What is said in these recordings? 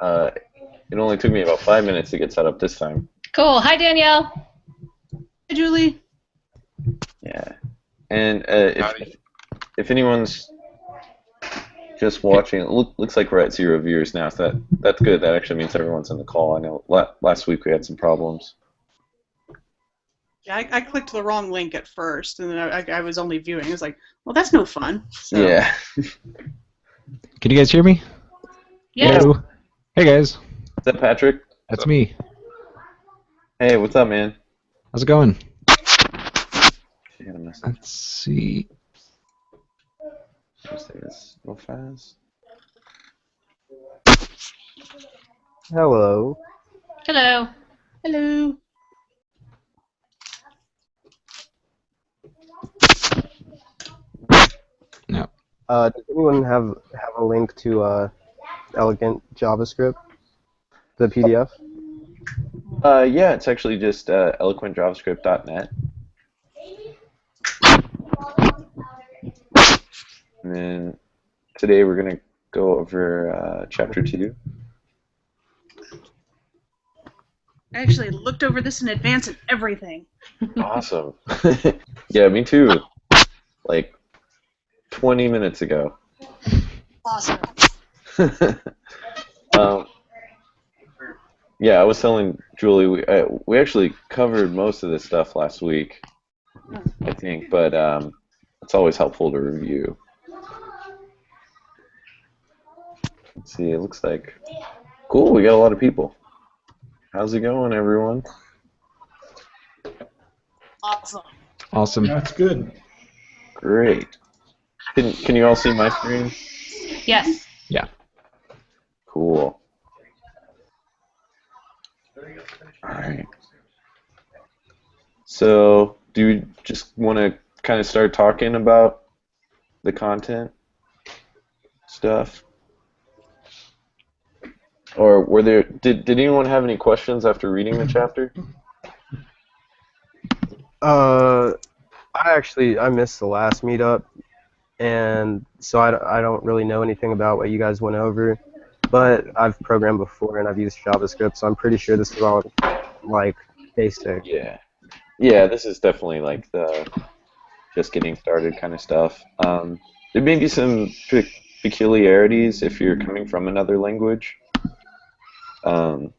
Uh, it only took me about 5 minutes to get set up this time. Cool. Hi, Danielle. Hi, Julie. Yeah. And if anyone's just watching, it looks like we're at 0 viewers now, so that's good. That actually means everyone's in the call. I know last week we had some problems. Yeah, I clicked the wrong link at first, and then I was only viewing. I was like, well, that's no fun. So. Yeah. Can you guys hear me? Yeah. Hello. Hey, guys. Is that Patrick? That's me. Hey, what's up, man? How's it going? She got a message. Let's see. Let's say this real fast. Hello. Hello. Hello. No. Does anyone have a link to Elegant JavaScript, the PDF? Yeah, it's actually just eloquentjavascript.net. And then today we're going to go over chapter 2. I actually looked over this in advance and everything. Awesome. Yeah, me too. Like 20 minutes ago. Awesome. Yeah, I was telling Julie, we actually covered most of this stuff last week, I think, but it's always helpful to review. Let's see, it looks like... Cool, we got a lot of people. How's it going, everyone? Awesome. Awesome. That's good. Great. Can you all see my screen? Yes. Yeah. Cool. Alright. So, do you just want to kind of start talking about the content stuff? Or did anyone have any questions after reading the chapter? I missed the last meetup, and so I don't really know anything about what you guys went over, but I've programmed before and I've used JavaScript, so I'm pretty sure this is all like basic. Yeah. Yeah, this is definitely like the just getting started kind of stuff. There may be some peculiarities if you're coming from another language. I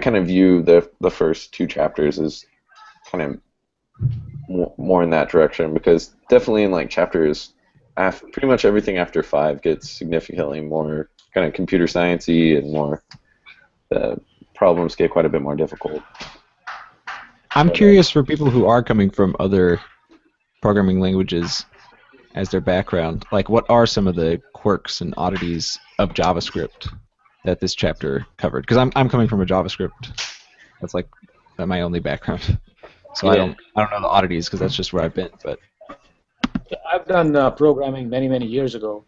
kind of view the first 2 chapters as kind of more in that direction, because definitely in like chapters, pretty much everything after 5 gets significantly more kind of computer sciencey, and more the problems get quite a bit more difficult. I'm curious, for people who are coming from other programming languages as their background, like what are some of the quirks and oddities of JavaScript that this chapter covered? Because I'm coming from a JavaScript. That's like my only background. So Yeah. I don't know the oddities because that's just where I've been. But I've done programming many years ago,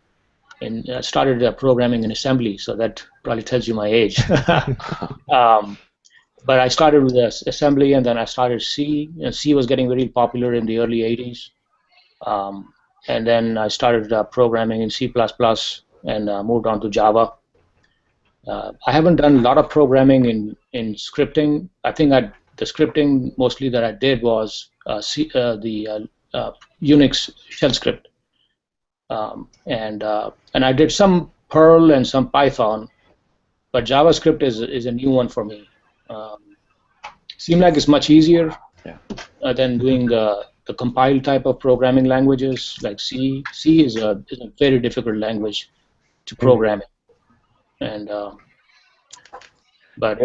and started programming in assembly, so that probably tells you my age. But I started with assembly, and then I started C. C was getting very popular in the early 80s. And then I started programming in C++ and moved on to Java. I haven't done a lot of programming in scripting. I think the scripting mostly that I did was the Unix shell script, and I did some Perl and some Python, but JavaScript is a new one for me. Seemed like it's much easier than doing the compiled type of programming languages like C. C is a very difficult language to program in, and but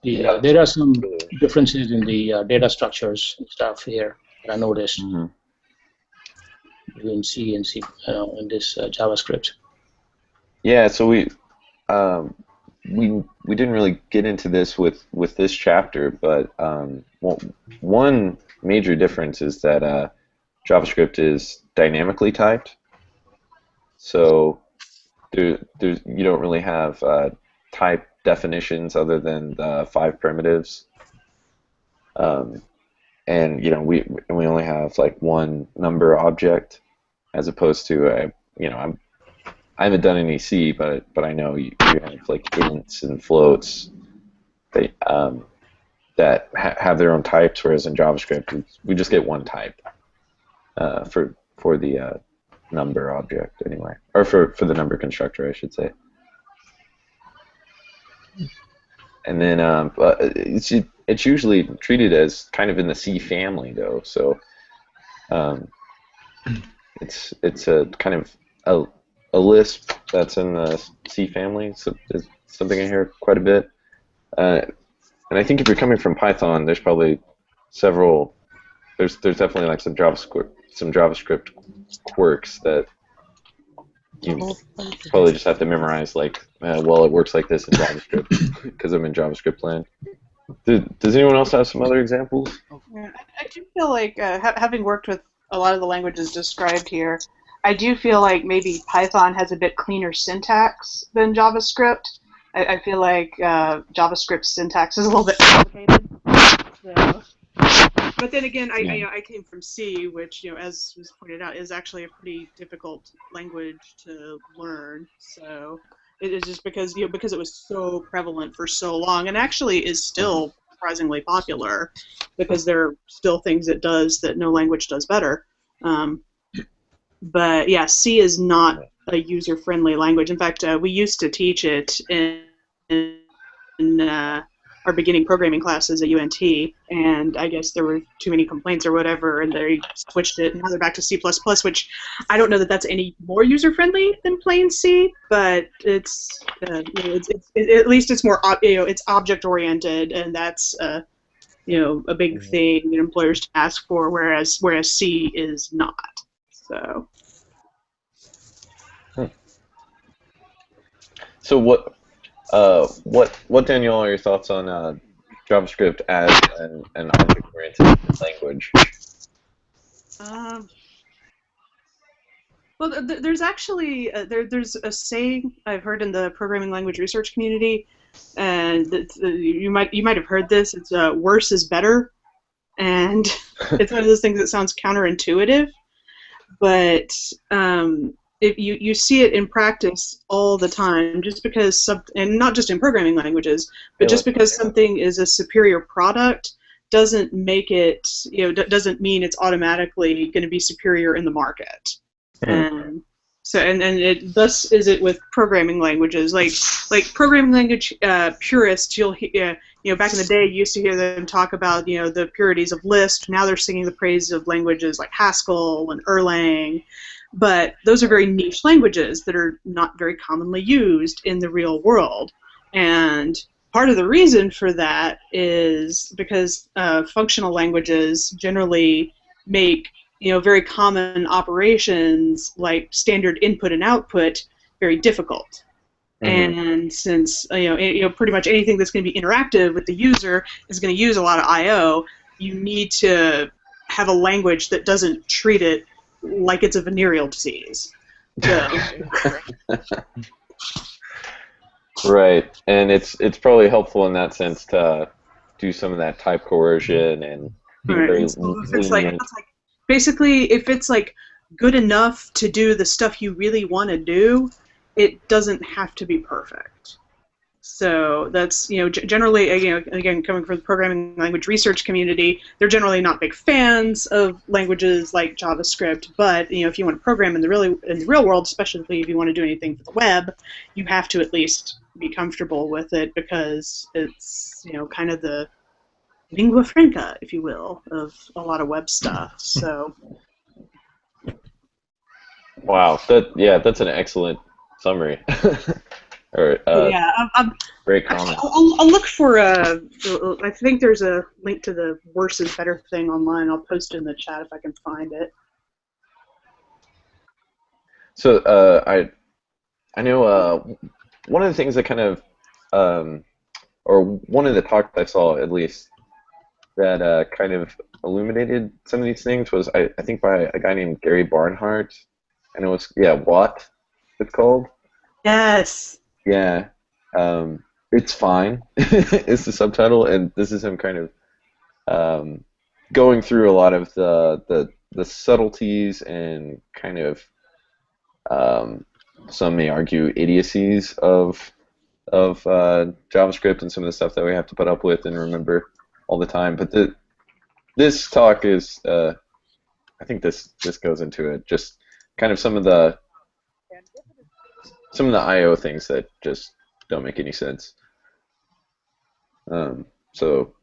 there are some differences in the data structures and stuff here that I noticed between C and C in this JavaScript. Yeah, so we didn't really get into this with this chapter, but one major difference is that JavaScript is dynamically typed. So you don't really have type definitions other than the 5 primitives, and we only have like one number object, as opposed to I haven't done any C, but I know you have like ints and floats that have their own types, whereas in JavaScript we just get one type for the number object anyway, or for the number constructor, I should say. And then it's usually treated as kind of in the C family though, so it's a kind of a Lisp that's in the C family. So it's something I hear quite a bit. And I think if you're coming from Python, there's probably several. There's definitely like some JavaScript quirks that you probably just have to memorize. Like, well, it works like this in JavaScript because I'm in JavaScript land. Does anyone else have some other examples? Yeah, I do feel like, having worked with a lot of the languages described here, I do feel like maybe Python has a bit cleaner syntax than JavaScript. I feel like JavaScript syntax is a little bit complicated. So. But then again, I came from C, which, as was pointed out, is actually a pretty difficult language to learn. So it is just because it was so prevalent for so long, and actually is still surprisingly popular, because there are still things it does that no language does better. But yeah, C is not a user-friendly language. In fact, we used to teach it in our beginning programming classes at UNT, and I guess there were too many complaints or whatever, and they switched it, and now they're back to C++, which I don't know that that's any more user-friendly than plain C, but it's at least it's more it's object-oriented, and that's a big thing employers to ask for, whereas C is not. So. So what Daniel, are your thoughts on JavaScript as an object-oriented language? Well, there's actually there's a saying I've heard in the programming language research community, and you might have heard this. It's worse is better, and it's one of those things that sounds counterintuitive, but if you see it in practice all the time, just because and not just in programming languages, but just because something is a superior product doesn't make it, doesn't mean it's automatically going to be superior in the market. And so, and it thus is it with programming languages, like programming language purists. You'll back in the day, you used to hear them talk about the purities of Lisp. Now they're singing the praises of languages like Haskell and Erlang. But those are very niche languages that are not very commonly used in the real world. And part of the reason for that is because functional languages generally make very common operations like standard input and output very difficult. Mm-hmm. And since pretty much anything that's going to be interactive with the user is going to use a lot of I/O, you need to have a language that doesn't treat it like it's a venereal disease. So. Right, and it's probably helpful in that sense to do some of that type coercion and be very it's like basically, if it's like good enough to do the stuff you really want to do, it doesn't have to be perfect. So that's, generally, again, coming from the programming language research community, they're generally not big fans of languages like JavaScript, but, if you want to program in the real world, especially if you want to do anything for the web, you have to at least be comfortable with it, because it's, kind of the lingua franca, if you will, of a lot of web stuff. So. Wow, that's an excellent summary. Or, great comment. I'll look for I think there's a link to the worse is better thing online. I'll post it in the chat if I can find it. So I know one of the things that kind of or one of the talks I saw, at least, that kind of illuminated some of these things was I think by a guy named Gary Barnhart, and it was what it's called. Yes. Yeah, it's fine. It's the subtitle, and this is him kind of going through a lot of the subtleties and kind of some may argue idiocies of JavaScript and some of the stuff that we have to put up with and remember all the time. But this talk is, I think this goes into it. Just kind of some of the I/O things that just don't make any sense. So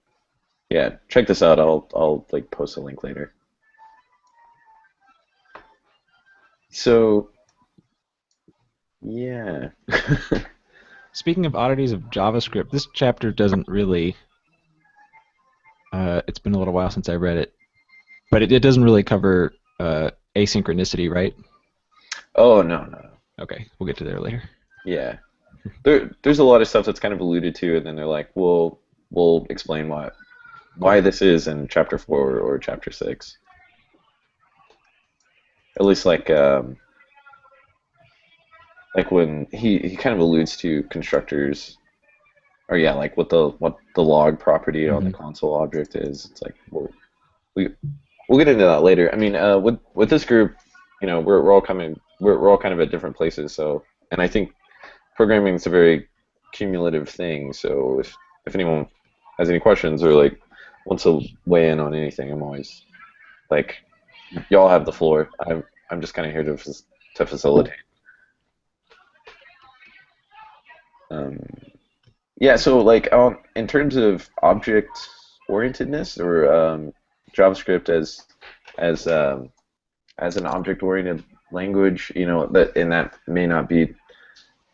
yeah, check this out. I'll like post a link later. So yeah. Speaking of oddities of JavaScript, this chapter doesn't really. It's been a little while since I read it, but it doesn't really cover asynchronicity, right? Oh no. Okay, we'll get to there later. Yeah. There's a lot of stuff that's kind of alluded to, and then they're like, we'll explain why this is in chapter 4 or chapter 6. At least like when he kind of alludes to constructors, or yeah, like what the log property on the console object is. It's like we'll get into that later. I mean, with this group, you know, we're all kind of at different places. So, and I think programming is a very cumulative thing. So if anyone has any questions or like wants to weigh in on anything, I'm always like, y'all have the floor. I'm just kind of here to facilitate. Yeah, so like in terms of object-orientedness or JavaScript as an object-oriented language, you know, that may not be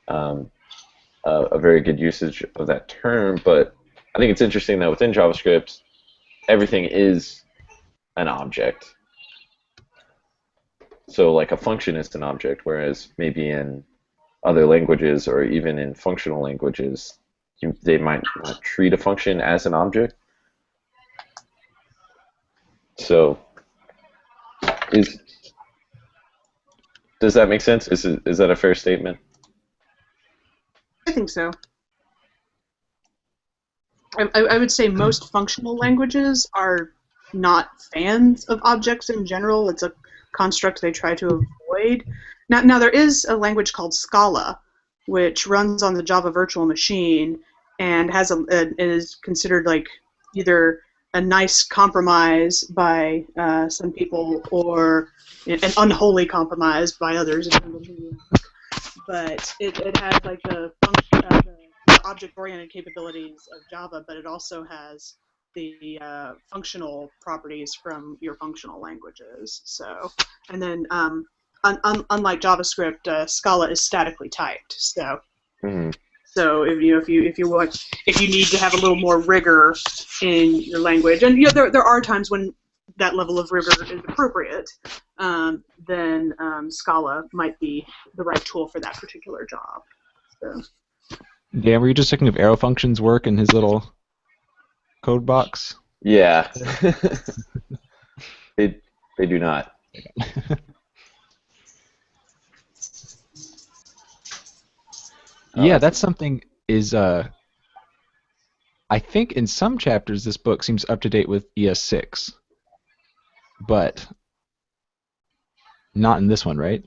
a very good usage of that term, but I think it's interesting that within JavaScript, everything is an object. So like a function is an object, whereas maybe in other languages or even in functional languages, they might not treat a function as an object. So, does that make sense? Is that a fair statement? I think so. I would say most functional languages are not fans of objects in general. It's a construct they try to avoid. Now there is a language called Scala, which runs on the Java virtual machine and is considered like either a nice compromise by some people or an unholy compromise by others. But it has like the object-oriented capabilities of Java, but it also has the functional properties from your functional languages. So, and then unlike JavaScript, Scala is statically typed. So, so if you need to have a little more rigor in your language, and you know there are times when that level of rigor is appropriate, then Scala might be the right tool for that particular job. So. Dan, were you just thinking of arrow functions work in his little code box? Yeah. They do not. Yeah, that's something is I think in some chapters this book seems up to date with ES6, but not in this one, right?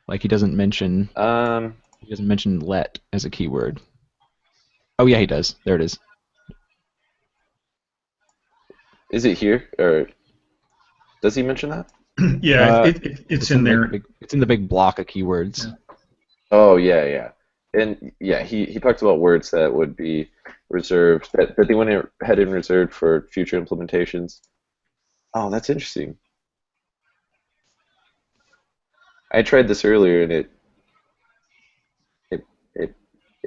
Like he doesn't mention let as a keyword. Oh yeah, he does. There it is. Is it here, or does he mention that? Yeah, it's in there. It's in the big block of keywords. Yeah. Oh yeah. And yeah, he talks about words that would be reserved, that they went ahead and reserved for future implementations. Oh, that's interesting. I tried this earlier, and it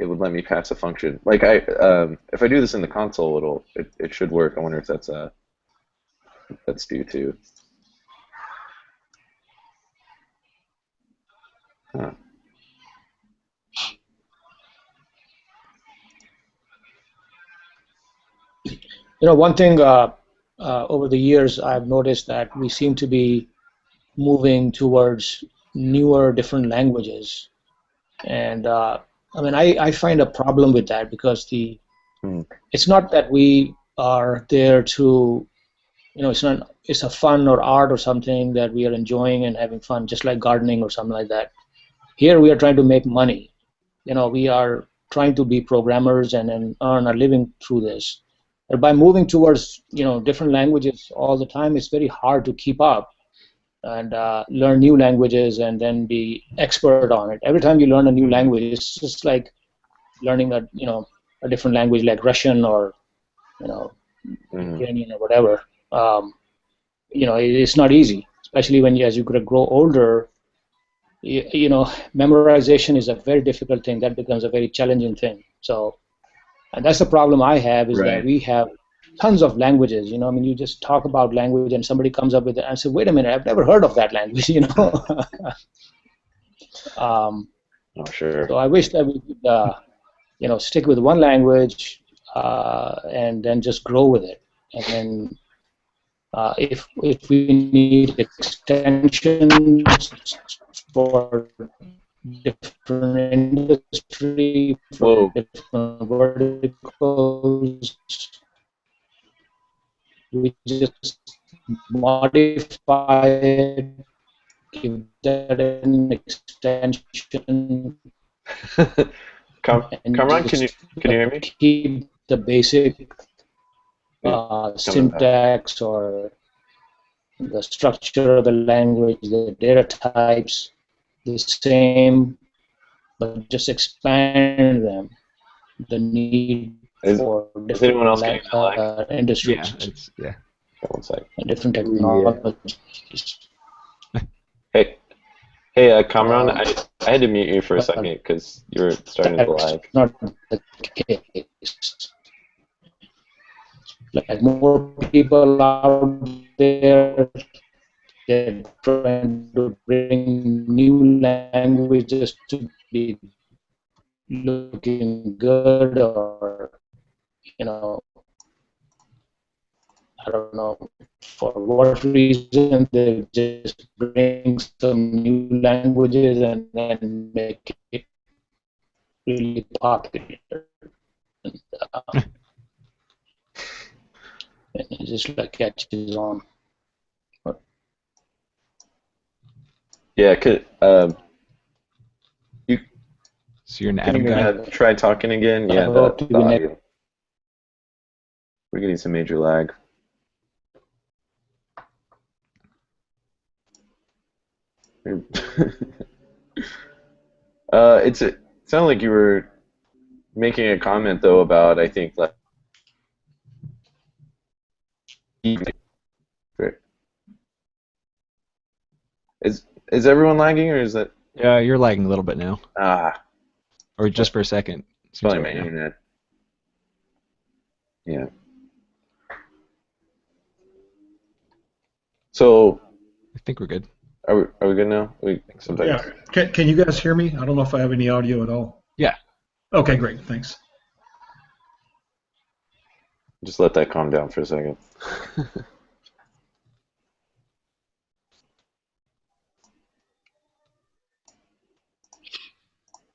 would let me pass a function. Like if I do this in the console, it should work. I wonder if that's due to. Huh. You know, one thing over the years I've noticed that we seem to be moving towards newer, different languages, and I mean, I find a problem with that because it's not that we are there to, you know, it's a fun or art or something that we are enjoying and having fun, just like gardening or something like that. Here we are trying to make money. We are trying to be programmers and earn a living through this. But by moving towards different languages all the time, it's very hard to keep up and learn new languages and then be expert on it. Every time you learn a new language, it's just like learning a different language like Russian or Ukrainian or whatever. It's not easy, especially as you grow older. Memorization is a very difficult thing. That becomes a very challenging thing. So, and that's the problem I have is that we have tons of languages. You just talk about language and somebody comes up with it and say, wait a minute, I've never heard of that language. Sure. So I wish that we could, stick with one language and then just grow with it. And then if we need extensions for different industry, for different verticals, we just modify it, give that an extension. Kamran, can you hear me? Keep the basic syntax or the structure of the language, the data types, the same, but just expand them. The need for different industries. Yeah. One sec. And different technologies. Hey, Kamran, I had to mute you for a second because you were starting to lag. Not the case. Like more people out there, they're trying to bring new languages to be looking good, or I don't know for what reason they just bring some new languages and then make it really popular. And it just catches on. Yeah, so you're an Adam guy? Try talking again. Yeah, the audio. We're getting some major lag. It sounded like you were making a comment though about, I think, like. Is everyone lagging, or is that? Yeah, you're lagging a little bit now. Or just for a second. It's probably my internet. Yeah. So. I think we're good. Are we good now? Sometimes. Yeah. Can you guys hear me? I don't know if I have any audio at all. Yeah. Okay, great. Thanks. Just let that calm down for a second.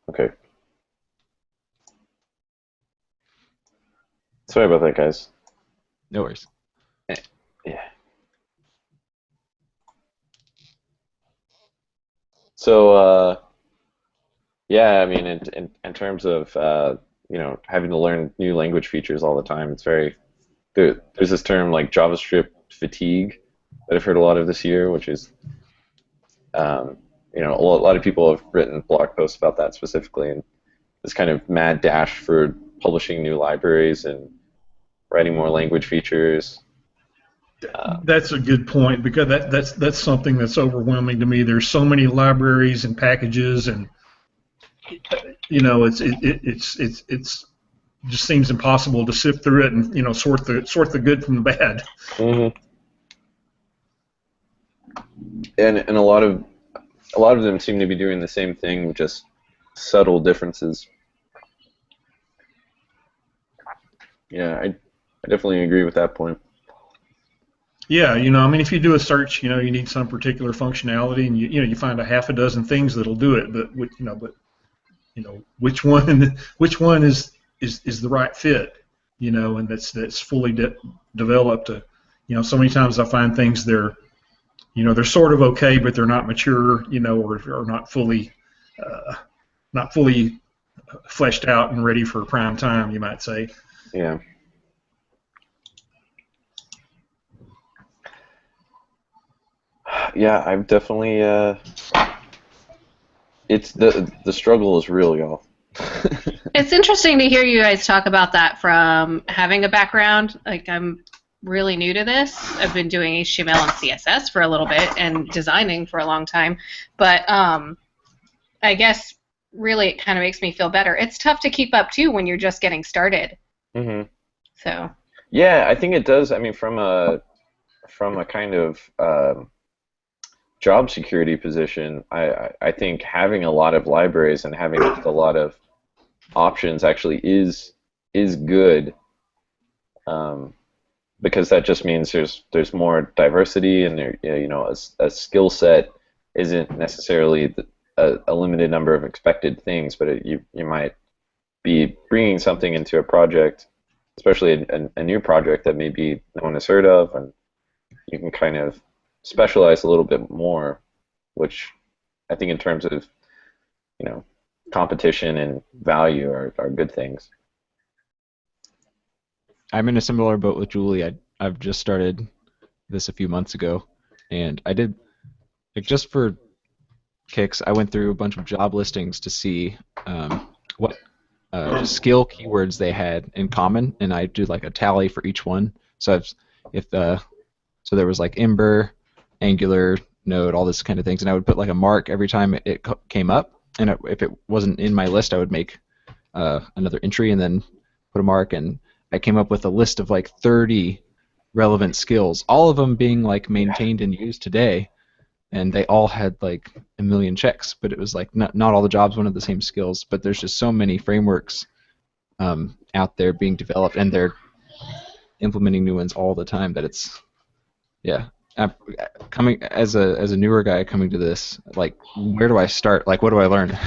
Okay. Sorry about that, guys. No worries. Yeah. So, yeah, I mean, in terms of having to learn new language features all the time, it's very there's this term like JavaScript fatigue that I've heard a lot of this year, which is a lot of people have written blog posts about that specifically, and this kind of mad dash for publishing new libraries and writing more language features. That's a good point, because that's something that's overwhelming to me. There's so many libraries and packages, and it's just seems impossible to sift through it and sort the good from the bad. Mm-hmm. And a lot of them seem to be doing the same thing, with just subtle differences. Yeah, I definitely agree with that point. Yeah, I mean, if you do a search, you need some particular functionality, and you find a half a dozen things that'll do it, but which one is the right fit, and that's fully developed. So many times I find things they're sort of okay, but they're not mature, or not fully not fully fleshed out and ready for prime time, you might say. Yeah. Yeah, I've definitely. It's the struggle is real, y'all. It's interesting to hear you guys talk about that from having a background. Like, I'm really new to this. I've been doing HTML and CSS for a little bit and designing for a long time. But I guess really it kind of makes me feel better. It's tough to keep up, too, when you're just getting started. Mm-hmm. So. Yeah, I think it does. I mean, from a kind of job security position, I think having a lot of libraries and having just a lot of options actually is good, because that just means there's more diversity, and a skill set isn't necessarily a limited number of expected things, but you might be bringing something into a project, especially a new project that maybe no one has heard of, and you can kind of specialize a little bit more, which I think in terms of competition and value are good things. I'm in a similar boat with Julie. I've just started this a few months ago, and I did, like, just for kicks, I went through a bunch of job listings to see what skill keywords they had in common, and I did like a tally for each one. So so there was like Ember, Angular, Node, all this kind of things, and I would put like a mark every time it came up, and if it wasn't in my list, I would make another entry and then put a mark, and I came up with a list of like 30 relevant skills, all of them being like maintained and used today, and they all had like a million checks, but it was like not all the jobs wanted the same skills, but there's just so many frameworks out there being developed, and they're implementing new ones all the time that it's, yeah. Coming as a newer guy coming to this, like, where do I start? Like, what do I learn?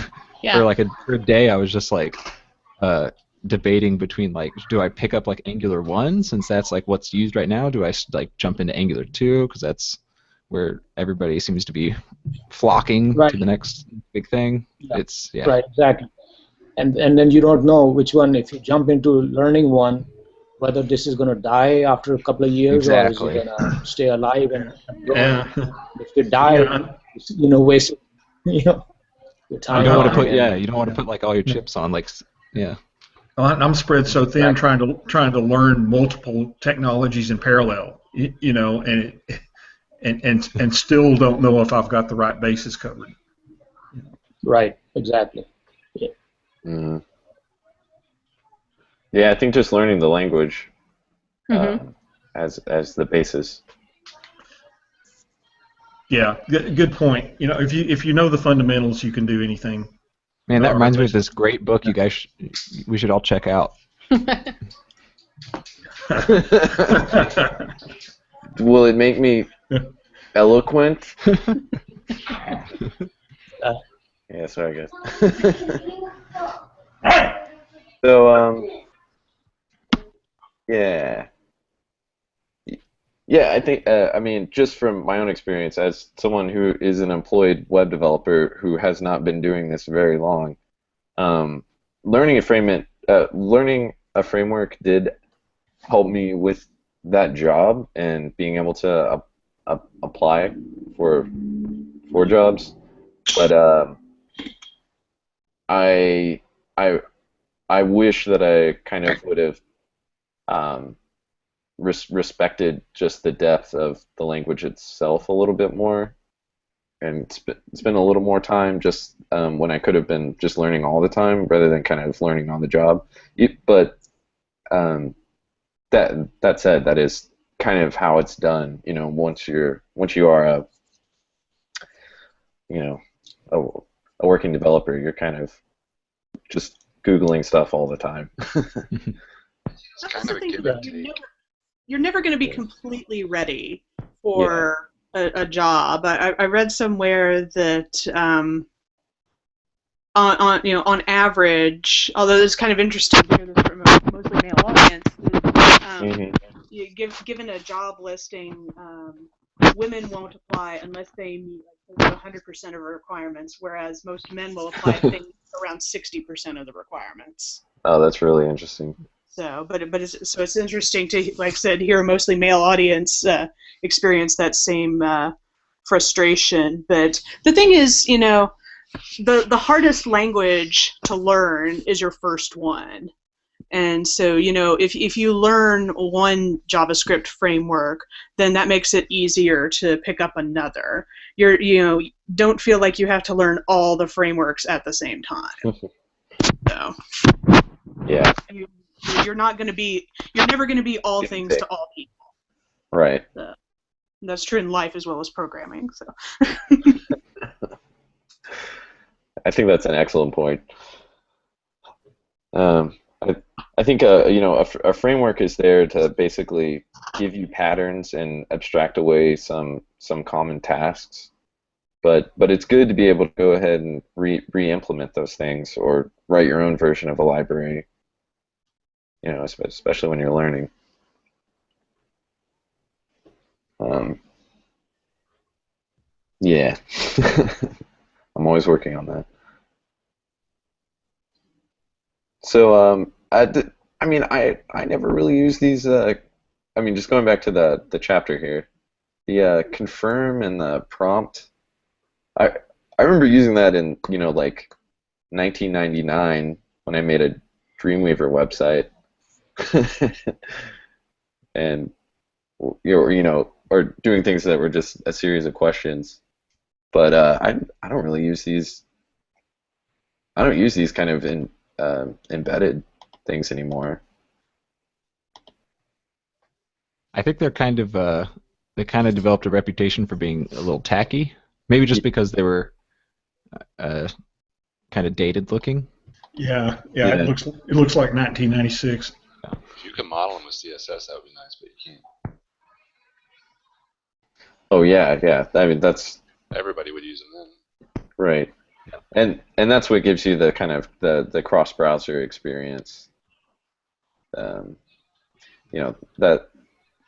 Yeah. For a day, I was just like debating between, like, do I pick up like Angular 1 since that's like what's used right now? Do I like jump into Angular 2 because that's where everybody seems to be flocking to the next big thing? Yeah. Right, exactly. And then you don't know which one. If you jump into learning one, whether this is going to die after a couple of years, exactly, or is it going to stay alive and grow. Yeah. If it dies, waste your time. You don't want to put you don't want to put like all your chips on, like, yeah. I'm spread so thin trying to learn multiple technologies in parallel, and still don't know if I've got the right bases covered. Right, exactly. Yeah. Mm. Yeah, I think just learning the language as the basis. Yeah, good point. If you know the fundamentals, you can do anything. Man, that reminds me of this great book you guys we should all check out. Will it make me eloquent? Yeah, sorry guys. So yeah, I think I mean, just from my own experience as someone who is an employed web developer who has not been doing this very long, learning a framework did help me with that job and being able to apply for jobs, but I wish that I kind of would have respected just the depth of the language itself a little bit more, and spend a little more time just when I could have been just learning all the time rather than kind of learning on the job. But that said, that is kind of how it's done. Once you are a working developer, you're kind of just Googling stuff all the time. It's kind of a give and take. You're never going to be completely ready for a job. I read somewhere that on average, although it's kind of interesting to hear this from a mostly male audience, given a job listing, women won't apply unless they meet like 100% of the requirements, whereas most men will apply things around 60% of the requirements. Oh, that's really interesting. So, it's interesting to, like I said, hear a mostly male audience experience that same frustration. But the thing is, you know, the hardest language to learn is your first one. And so, you know, if you learn one JavaScript framework, then that makes it easier to pick up another. Don't feel like you have to learn all the frameworks at the same time. So, yeah, you're never going to be all things to all people. Right. That's true in life as well as programming. So. I think that's an excellent point. I think a framework is there to basically give you patterns and abstract away some common tasks, but it's good to be able to go ahead and re-implement those things or write your own version of a library. You know, especially when you're learning. Yeah, I'm always working on that. So I never really use these. Just going back to the chapter here, the confirm and the prompt. I remember using that in like 1999 when I made a Dreamweaver website, and or doing things that were just a series of questions. But I don't really use these. I don't use these kind of embedded things anymore. I think they kind of developed a reputation for being a little tacky. Maybe just because they were kind of dated looking. Yeah. It looks like 1996. If you can model them with CSS, that would be nice, but you can't. Oh yeah. I mean, that's everybody would use them then. Right. And that's what gives you the kind of the cross-browser experience. That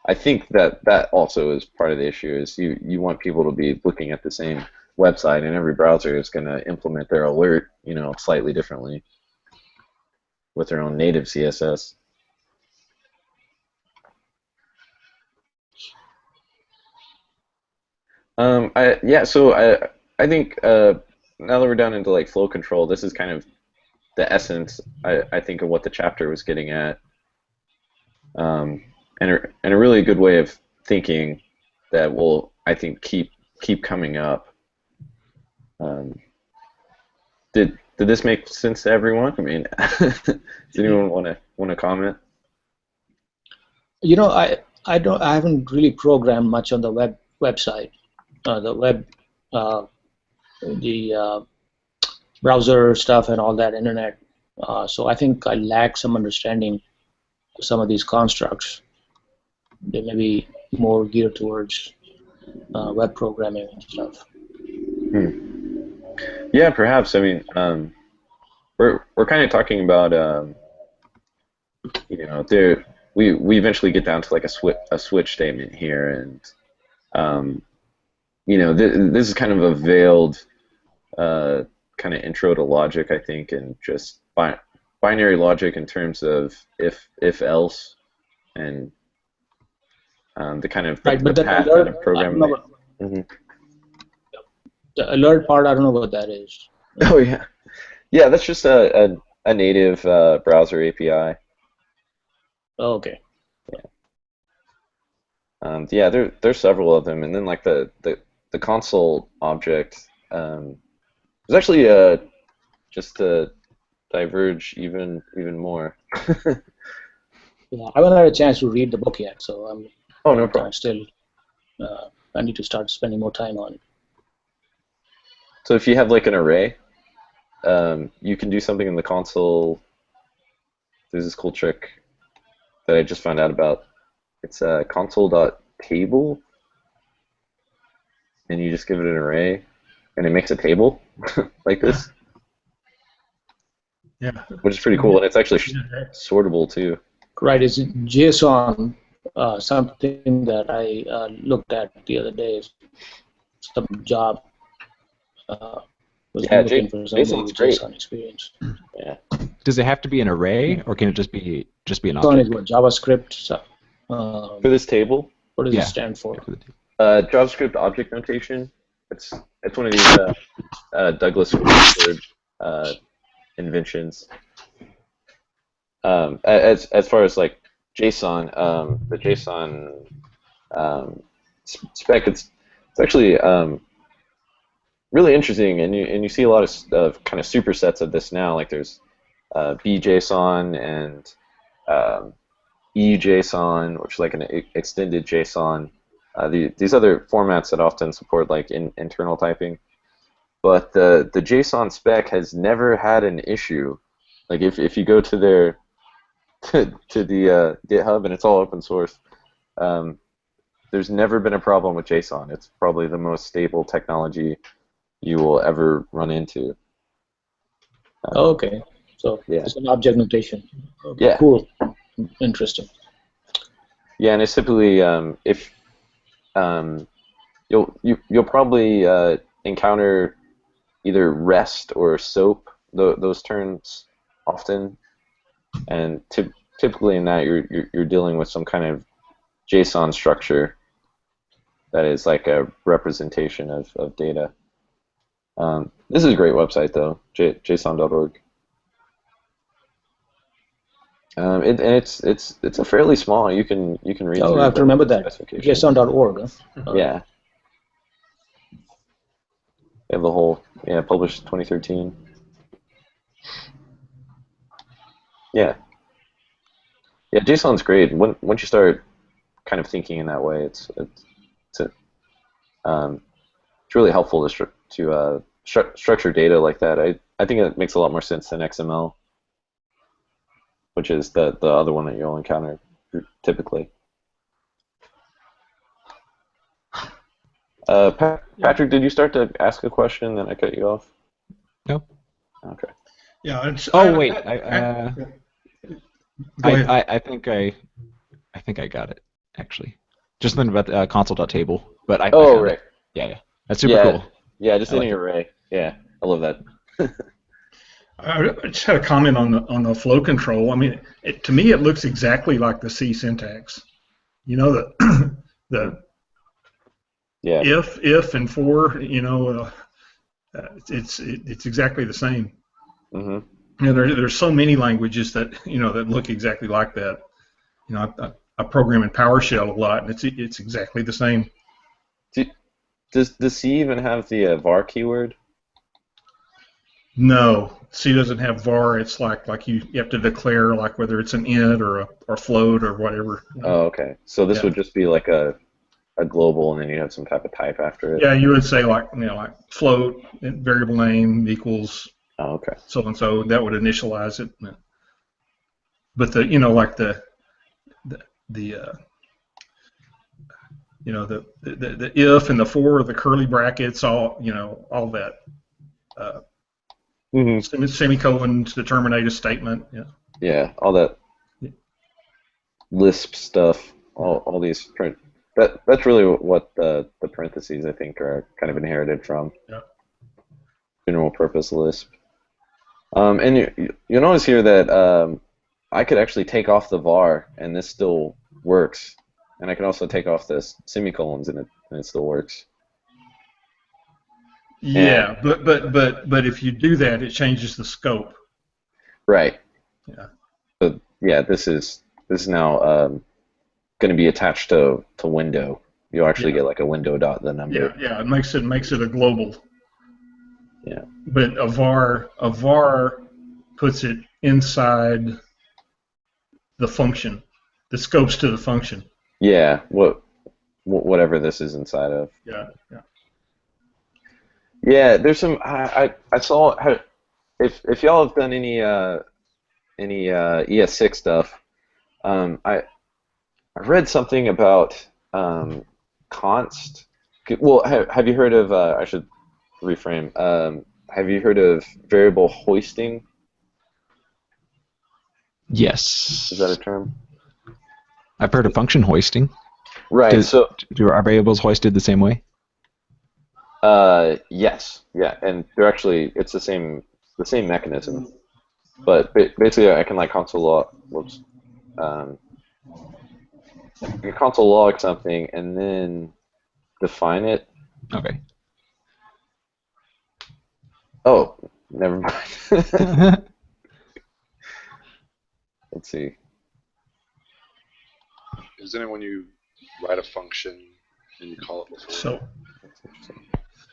I think that also is part of the issue is you want people to be looking at the same website, and every browser is going to implement their alert slightly differently with their own native CSS. I think now that we're down into like flow control, this is kind of the essence, I think, of what the chapter was getting at, and a really good way of thinking that will, I think, keep coming up. Did this make sense to everyone? I mean, does anyone want to comment? I haven't really programmed much on the website, the browser stuff and all that internet. So I think I lack some understanding of some of these constructs. They may be more geared towards web programming and stuff. Yeah, perhaps. I mean, we're kind of talking about we eventually get down to like a switch statement here, and this is kind of a veiled kind of intro to logic, I think, and just binary logic in terms of if else, and the kind of right, but the path that a program. The alert part, I don't know what that is. Oh yeah, that's just a native browser API. Oh, okay. Yeah, there's several of them, and then like the console object is actually just to diverge even more. Yeah, I haven't had a chance to read the book yet, so I'm. Oh, no problem. Still, I need to start spending more time on it. So if you have like an array, you can do something in the console. There's this cool trick that I just found out about. It's console.table, and you just give it an array, and it makes a table like this. Yeah. Which is pretty cool, and it's actually sortable too. Right, it's JSON, something that I looked at the other day, some job Was Yeah, looking for somebody JSON's with great. JSON experience. Yeah. Does it have to be an array, or can it just be an JSON is object? what JavaScript. So, For this table, what does Yeah. it stand for? JavaScript object notation. It's one of these Douglas Crawford inventions. As far as like JSON, the JSON spec, it's actually really interesting, and you see a lot of kind of supersets of this now. Like there's BJSON and EJSON, which is like an extended JSON. These other formats that often support like internal typing, but the JSON spec has never had an issue. Like if you go to their to the GitHub, and it's all open source, there's never been a problem with JSON. It's probably the most stable technology you will ever run into. Okay, so Yeah. it's an object notation. Okay, Yeah. Cool. Interesting. Yeah, and it's typically if you'll probably encounter either REST or SOAP, those terms often, and typically in that you're dealing with some kind of JSON structure that is like a representation of data. This is a great website though, json.org. It's a fairly small. You can read. Oh, through I have to remember that. specifications. JSON.org. Huh? Yeah. They have the whole, published 2013. Yeah. Yeah, JSON's great. Once you start kind of thinking in that way, it's really helpful to structure data like that. I think it makes a lot more sense than XML, which is the other one that you'll encounter typically. Patrick, did you start to ask a question, then I cut you off? No. Okay. Yeah. It's, Oh wait, go ahead. I think I got it actually. Just something about console.table, but I found right. it. Yeah, that's super cool. Yeah, just I like any array. Yeah, I love that. I just had a comment on the flow control. I mean, to me, it looks exactly like the C syntax. You know, the Yeah. if and for. You know, it's exactly the same. Mm-hmm. You know, there's so many languages that that look exactly like that. You know, I program in PowerShell a lot, and it's exactly the same. Does C even have the var keyword? No, C doesn't have var. It's like you have to declare like whether it's an int or a float or whatever. Oh, okay. So this Yeah. would just be like a global, and then you have some type of type after it. Yeah, you would say like float variable name equals Oh, okay. so and so. That would initialize it. But the if and the for, the curly brackets, all that semicolons to terminate a statement. Yeah. Yeah, all that Lisp stuff, all these print. That's really what the parentheses I think are kind of inherited from. Yeah. General purpose Lisp. And you notice here that I could actually take off the var and this still works, and I can also take off this semicolons and it still works. Yeah, but if you do that, it changes the scope. Right. Yeah. So yeah, this is now going to be attached to window. You'll actually get like a window dot the number. Yeah, it makes it a global. Yeah. But a var puts it inside the function. The scopes to the function. Yeah. Whatever this is inside of. Yeah. Yeah, there's some. I saw if y'all have done any ES6 stuff. I read something about const. Well, have you heard of? I should reframe. Have you heard of variable hoisting? Yes. Is that a term? I've heard of function hoisting. Right. Do our variables hoisted the same way? Yes, yeah, and they're actually it's the same mechanism, but basically I can like console log, whoops, um, I can console log something and then define it. Okay. Oh, never mind. Let's see. Isn't it when you write a function and you call it before?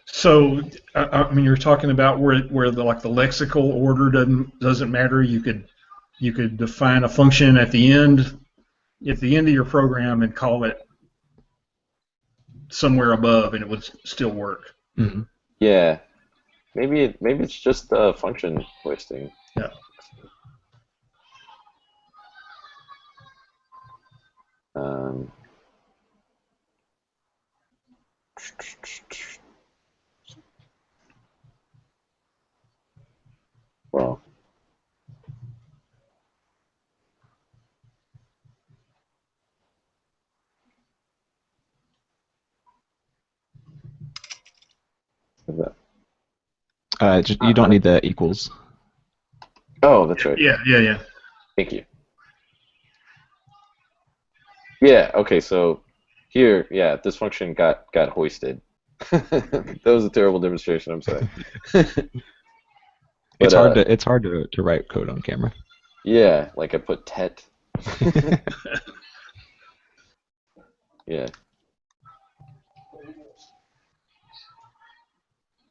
So, I mean, you're talking about where the like the lexical order doesn't matter. You could define a function at the end of your program and call it somewhere above, and it would still work. Mm-hmm. Yeah, maybe it's just function listing. Yeah. Um, well, what's that? You don't need the equals. Oh, that's right. Yeah. Thank you. Yeah. Okay. So here, yeah, this function got hoisted. That was a terrible demonstration. I'm sorry. It's But, hard to write code on camera. yeah, like I put tet. Yeah.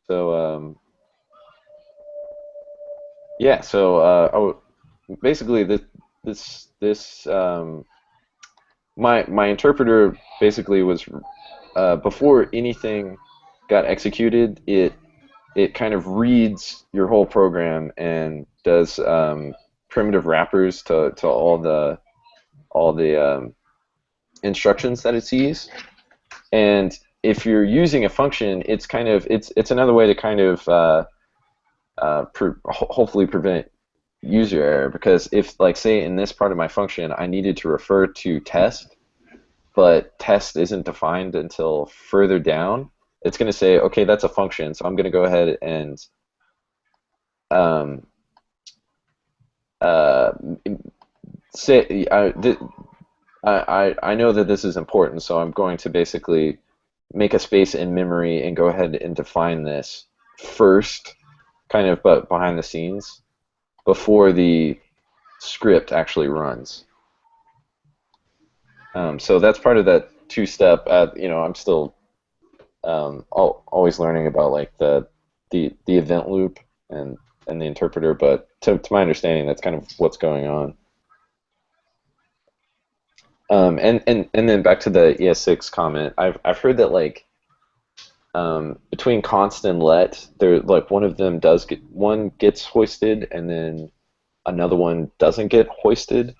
So yeah. So basically this my interpreter basically was before anything got executed, it kind of reads your whole program and does primitive wrappers to all the instructions that it sees. And if you're using a function, it's kind of it's another way to kind of hopefully prevent user error, because if, like, say in this part of my function I needed to refer to test, but test isn't defined until further down, it's going to say, okay, that's a function, so I'm going to go ahead and say I know that this is important, so I'm going to basically make a space in memory and go ahead and define this first, kind of, but behind the scenes, before the script actually runs. So that's part of that two-step. I'm still always learning about like the event loop and the interpreter, but to my understanding, that's kind of what's going on. And then back to the ES6 comment, I've heard that like between const and let, there like one gets hoisted and then another one doesn't get hoisted.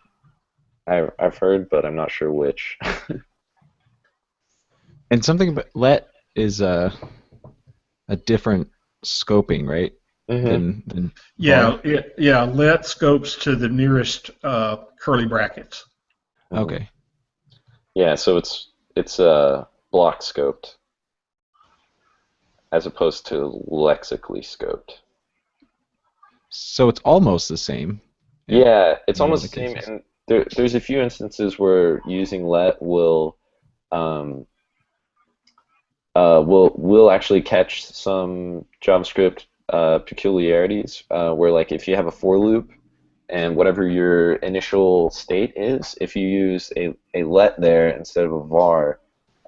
I've heard, but I'm not sure which. And something about let is a different scoping, right? Mm-hmm. Than Yeah. Let scopes to the nearest curly brackets. Okay. Yeah, so it's block scoped as opposed to lexically scoped. So it's almost the same. Yeah, it's in almost the the same, cases. and there's a few instances where using let will actually catch some JavaScript peculiarities, where like if you have a for loop and whatever your initial state is, if you use a let there instead of a var,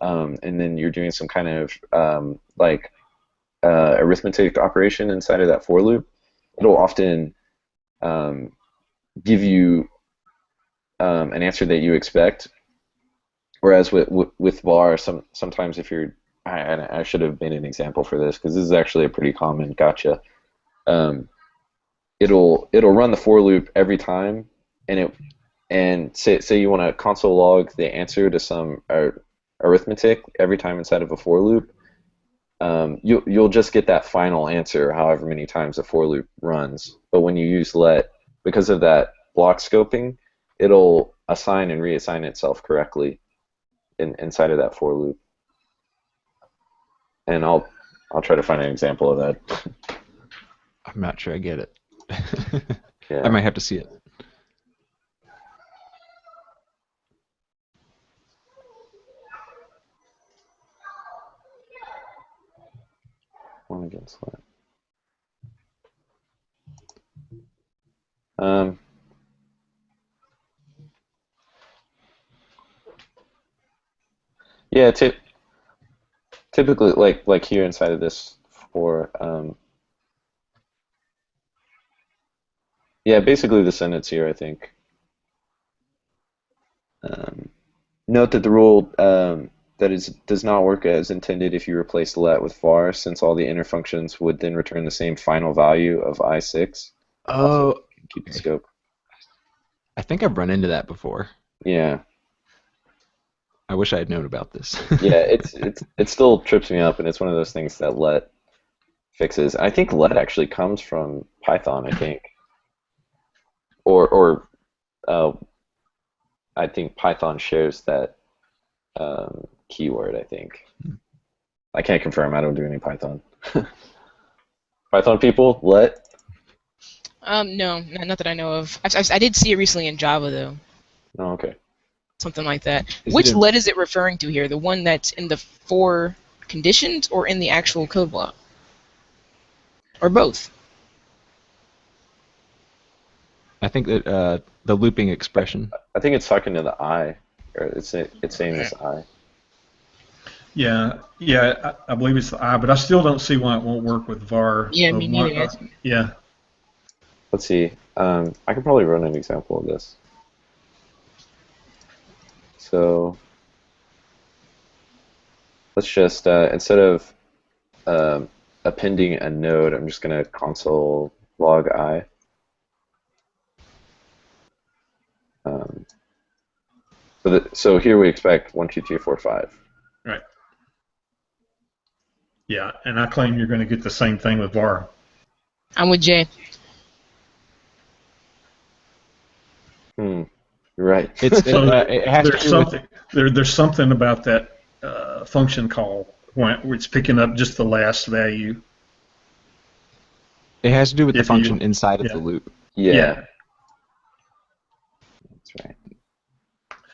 and then you're doing some kind of arithmetic operation inside of that for loop, it'll often give you an answer that you expect. Whereas with var, sometimes if you're, I should have made an example for this because this is actually a pretty common gotcha. It'll run the for loop every time, and say you want to console log the answer to some arithmetic every time inside of a for loop. You'll just get that final answer however many times the for loop runs. But when you use let, because of that block scoping, it'll assign and reassign itself correctly inside of that for loop. And I'll I'll try to find an example of that. I'm not sure I get it. Yeah. I might have to see it. One against that. Yeah, typically, like here inside of this for yeah, basically the sentence here, I think. Note that the rule does not work as intended if you replace let with var, since all the inner functions would then return the same final value of I6. Also, Oh, keep the okay. scope. I think I've run into that before. Yeah. I wish I had known about this. Yeah, it still trips me up, and it's one of those things that let fixes. I think let actually comes from Python, I think, or I think Python shares that keyword. I think. I can't confirm. I don't do any Python. Python people, let. No, not that I know of. I did see it recently in Java though, Oh, okay. something like that. Is Which it in- let is it referring to here? The one that's in the for conditions or in the actual code block? Or both? I think that the looping expression. I think it's talking to the I, or it's saying this I. Yeah, I believe it's the I, but I still don't see why it won't work with var. Yeah, me neither. Yeah. Let's see. I could probably run an example of this. So let's just instead of appending a node, I'm just going to console log I. So here we expect 1, 2, 3, 4, 5. Right. Yeah, and I claim you're going to get the same thing with var. I'm with Jay. You're right. So it has there's to do something there's something about that function call where it's picking up just the last value. It has to do with the If you- function inside of yeah. the loop. Yeah. That's right.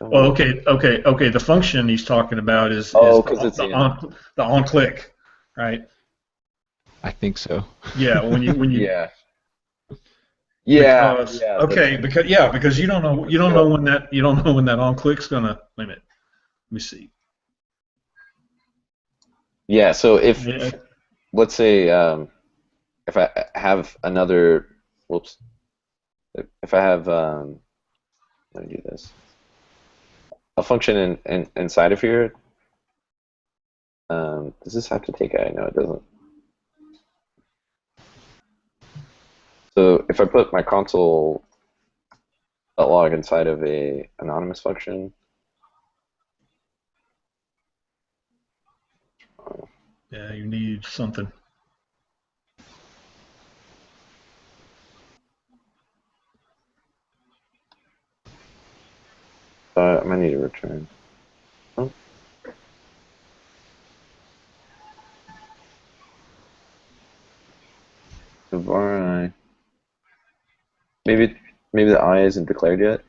Well, okay. The function he's talking about is Oh, 'cause it's the in. on click, right? I think so. Yeah, when you Yeah. Yeah. because Yeah. okay because you don't know when that on click's gonna limit. Let me see. Yeah. So if Yeah. let's say if I have another, whoops. If I have let me do this. A function inside of here. Does this have to take I? No, it doesn't. So if I put my console.log inside of a anonymous function. Yeah, you need something. I might need to return. Oh. The var I. Maybe the I isn't declared yet.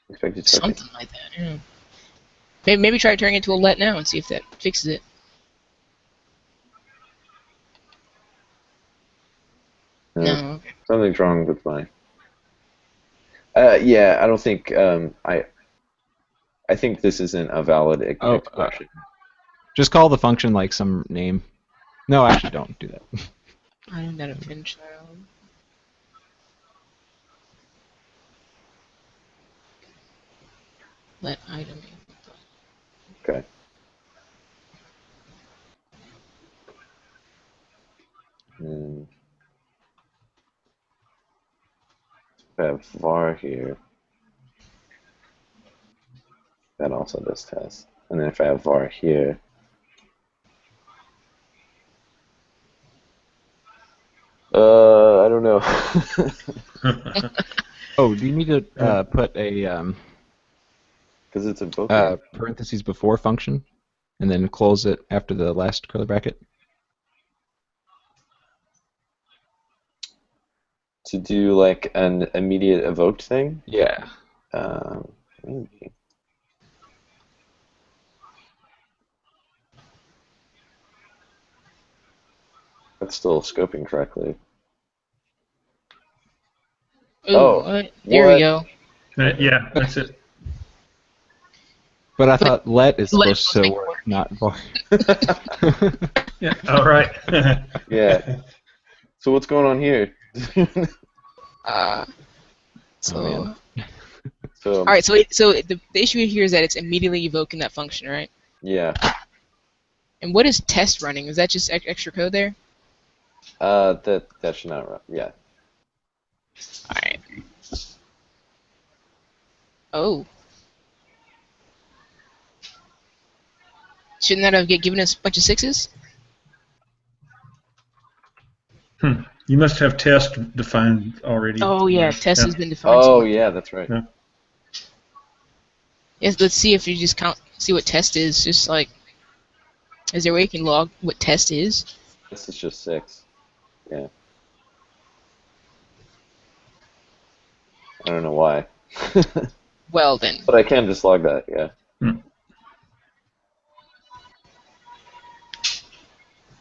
Expected token. Something like that, yeah. Maybe try turning it into a let now and see if that fixes it. No, No, okay. something's wrong with my. Yeah, I don't think I think this isn't a valid expression. Just call the function like some name. No, actually, don't do that. I am not a fin child. Let item. Okay. And I have var here. That also does test. And then if I have var here. I don't know. Oh, do you need to put a Because it's a book. parentheses before function and then close it after the last curly bracket? To do like an immediate evoked thing? Yeah. Maybe. That's still scoping correctly. Ooh, Oh, there we what? go. Yeah, that's it. But I thought let is let supposed was to make work, work. not var. Yeah. All right. Yeah. So what's going on here? So, Oh, man. So all right. So the issue here is that it's immediately evoking that function, right? yeah. And what is test running? Is that just extra code there? That should not run. Yeah. All right. Oh. Shouldn't that have given us a bunch of 6s? You must have test defined already. Oh yeah, test Yeah. has been defined. Oh somewhere. yeah, that's right. Yeah. Yes, let's see if you just see what test is. Just like, is there a way you can log what test is? This is just 6. Yeah. I don't know why. Well then. But I can just log that, yeah.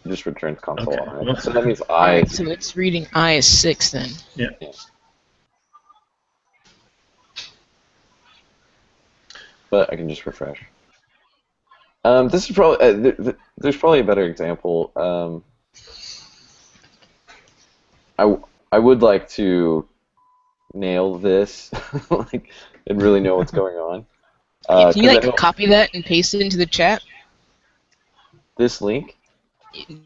It just returns console Okay, I. well- So that means I. Alright, so it's reading I as 6 then. Yeah. But I can just refresh. This is probably there's probably a better example. I would like to nail this, like, and really know what's going on. Can you 'Cause I like don't- copy that and paste it into the chat? this link?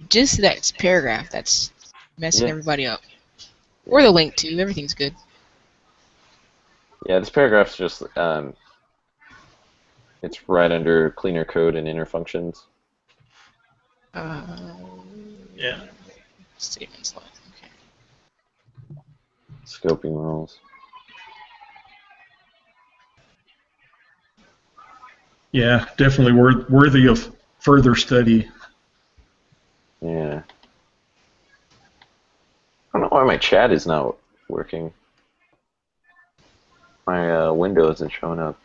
Just that paragraph that's messing Yeah. everybody up. Or the link too. Everything's good. Yeah, this paragraph's just it's right under cleaner code and inner functions. Yeah. Statements like okay. Scoping rules. Yeah, definitely worthy of further study. Yeah. I don't know why my chat is not working. My window isn't showing up.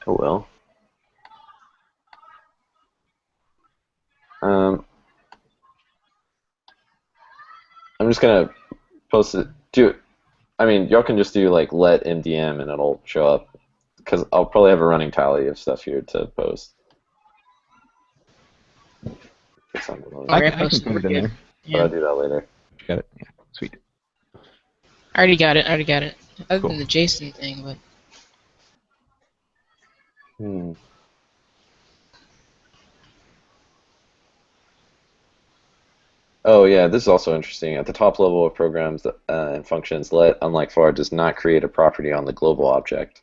Oh well. I'm just gonna post it. I mean, y'all can just do like let MDM and it'll show up. Because I'll probably have a running tally of stuff here to post. I can put it in there. But I'll do that later. Got it. Yeah. Sweet. I already got it. Other Cool. than the JSON thing, but Oh yeah, this is also interesting. At the top level of programs and functions, let, unlike var, does not create a property on the global object.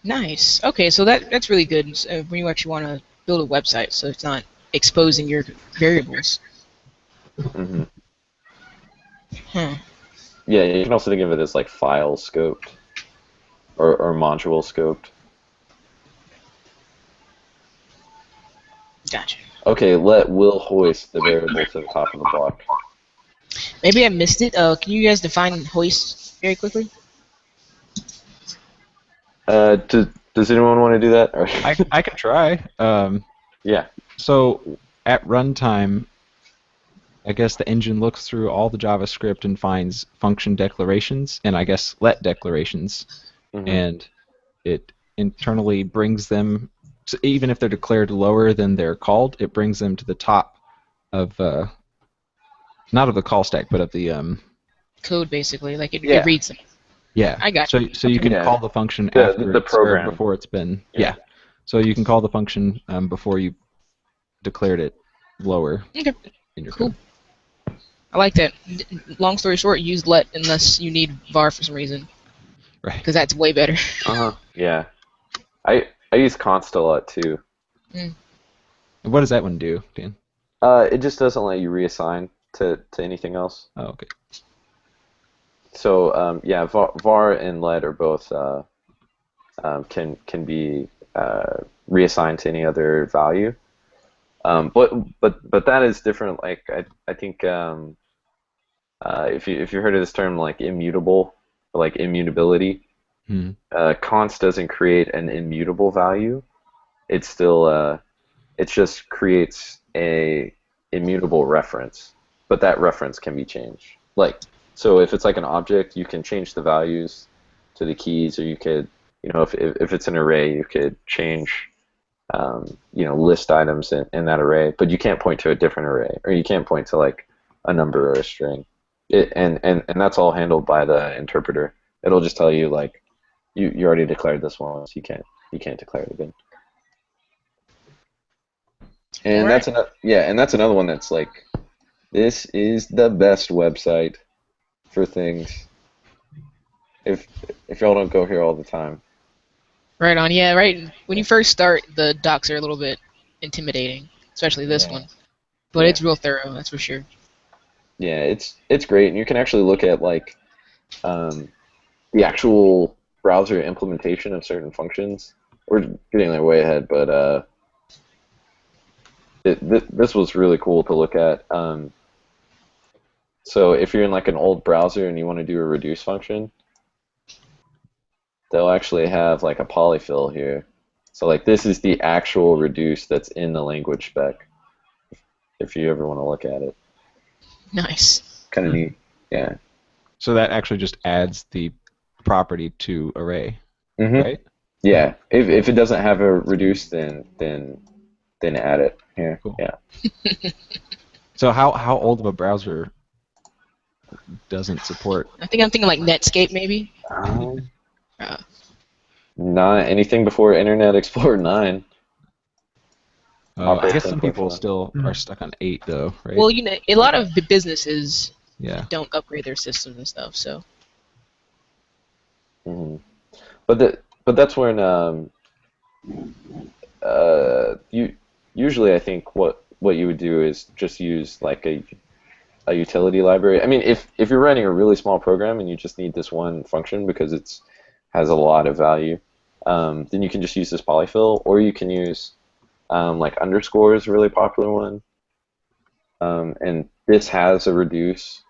nice. Okay, so that's really good when you actually want to build a website, so it's not exposing your variables. Mm-hmm. Huh. Yeah, you can also think of it as like file scoped or module scoped. Gotcha. Okay, let will hoist the variable to the top of the block. Maybe I missed it. Can you guys define hoist very quickly? Does anyone want to do that? Or- I can try. yeah. So at runtime, I guess the engine looks through all the JavaScript and finds function declarations and I guess let declarations, and it internally brings them, so even if they're declared lower than they're called, it brings them to the top of not of the call stack, but of the Code basically, like it Yeah. reads them. yeah. I got So you can Yeah. call the function The after it's, or program. before it's been Yeah. So you can call the function before you declared it lower Okay. in your Cool. code. I like that. Long story short, use let unless you need var for some reason, Right. because that's way better. Yeah. I use const a lot too. And what does that one do, Dan? It just doesn't let you reassign to anything else. Oh, okay. So yeah, var and let are both can be reassigned to any other value. But that is different. Like I think if you heard of this term like immutable, or like immutability, const doesn't create an immutable value. It's still it just creates a immutable reference, but that reference can be changed. Like so, if it's like an object, you can change the values to the keys, or you could, if it's an array, you could change list items in that array, but you can't point to a different array, or you can't point to like a number or a string. And that's all handled by the interpreter. It'll just tell you like you already declared this once, you can't declare it again. And Right. that's another one that's like, this is the best website for things. If y'all don't go here all the time. Right on. Yeah, right. When you first start, the docs are a little bit intimidating, especially this one. But Yeah. it's real thorough, that's for sure. Yeah, it's great, and you can actually look at like the actual browser implementation of certain functions. We're getting there way ahead, but this was really cool to look at. So if you're in like an old browser and you want to do a reduce function, they'll actually have like a polyfill here. So like this is the actual reduce that's in the language spec, if you ever want to look at it. Nice. Kind of neat. Yeah. So that actually just adds the property to array, Mm-hmm. right? Yeah. If it doesn't have a reduce, then add it here. Cool. Yeah. So how old of a browser doesn't support? I'm thinking like Netscape, maybe? Not anything before Internet Explorer 9. I guess some people still are stuck on 8 though, right? Well, a lot of the businesses yeah. don't upgrade their systems and stuff, so. Mm-hmm. But that's when usually I think what you would do is just use like a utility library. I mean, if you're writing a really small program and you just need this one function because it's has a lot of value, then you can just use this polyfill, or you can use like underscore is a really popular one, and this has a reduce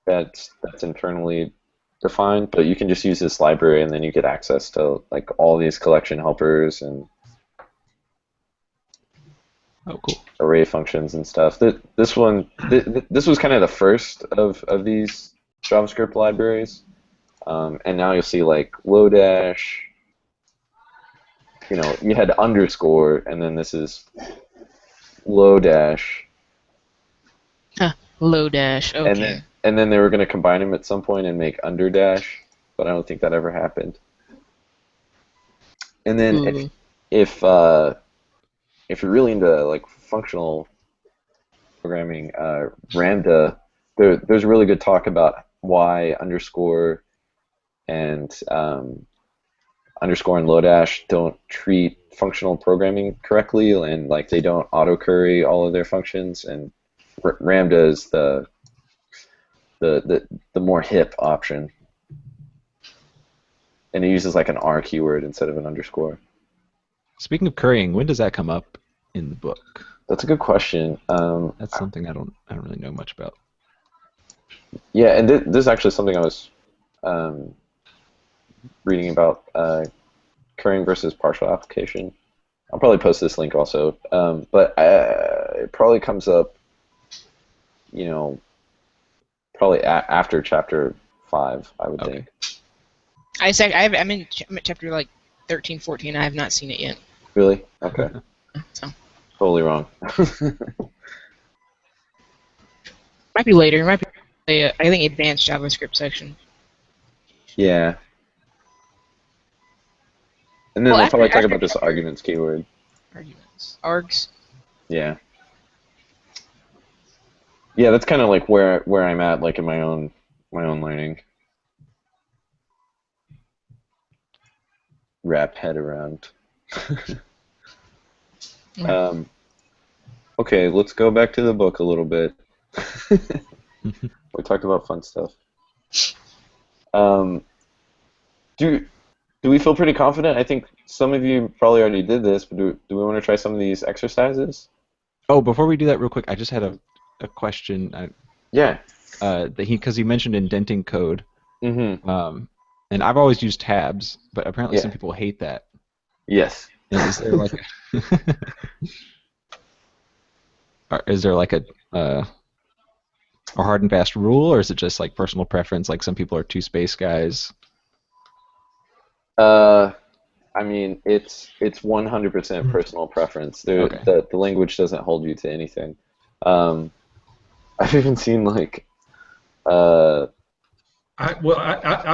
that's internally defined, but you can just use this library and then you get access to like all these collection helpers and cool. array functions and stuff. This one, this was kind of the first of these JavaScript libraries, and now you'll see like Lodash. You had underscore, and then this is Lodash. Lodash, okay. And then they were going to combine them at some point and make underdash, but I don't think that ever happened. And then if you're really into like functional programming, Ramda, there's a really good talk about why underscore and Lodash don't treat functional programming correctly, and like they don't auto curry all of their functions, and Ramda is the more hip option, and it uses like an R keyword instead of an underscore. Speaking of currying, when does that come up in the book? That's a good question. That's something I don't really know much about. Yeah, and this is actually something I was reading about, currying versus partial application. I'll probably post this link also, but it probably comes up, probably after chapter 5, I would think. I'm in chapter like 13, 14. I have not seen it yet. Really? Okay. So. Totally wrong. Might be later. Might be, I think, advanced JavaScript section. Yeah. And then they'll probably talk about this arguments keyword. Arguments. Args. Yeah. Yeah, that's kind of like where I'm at, like in my own learning. Wrap head around. Okay, let's go back to the book a little bit. We talked about fun stuff. Do we feel pretty confident? I think some of you probably already did this, but do we want to try some of these exercises? Oh, before we do that, real quick, I just had a question. Yeah. Because he mentioned indenting code, Mm-hmm. and I've always used tabs, but apparently Yeah. some people hate that. Yes. And is there like a hard and fast rule, or is it just like personal preference? Like some people are two space guys. I mean, it's 100% personal preference. Okay. The language doesn't hold you to anything. I've even seen like I've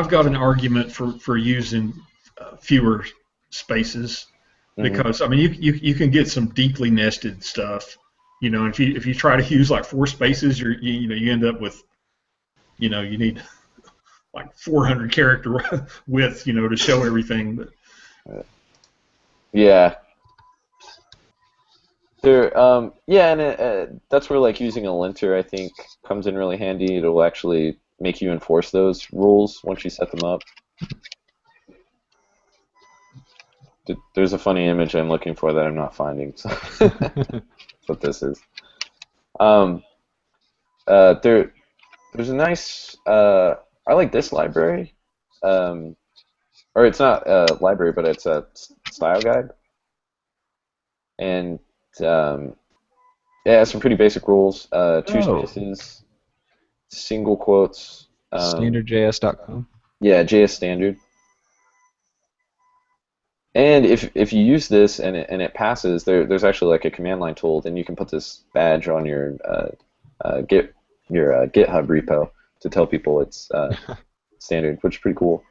got an argument for using fewer spaces because I mean you can get some deeply nested stuff, you know. And if you try to use like 4 spaces, you end up with, you need like 400 character width, to show everything. But yeah. Yeah, and that's where like using a linter I think comes in really handy. It'll actually make you enforce those rules once you set them up. There's a funny image I'm looking for that I'm not finding. So that's what this is. There's a nice. I like this library, or it's not a library, but it's a style guide, and yeah, it has some pretty basic rules. 2 spaces, single quotes. Standardjs.com. Yeah, JS standard. And if you use this and it passes, there's actually like a command line tool, then you can put this badge on your GitHub repo to tell people it's standard, which is pretty cool.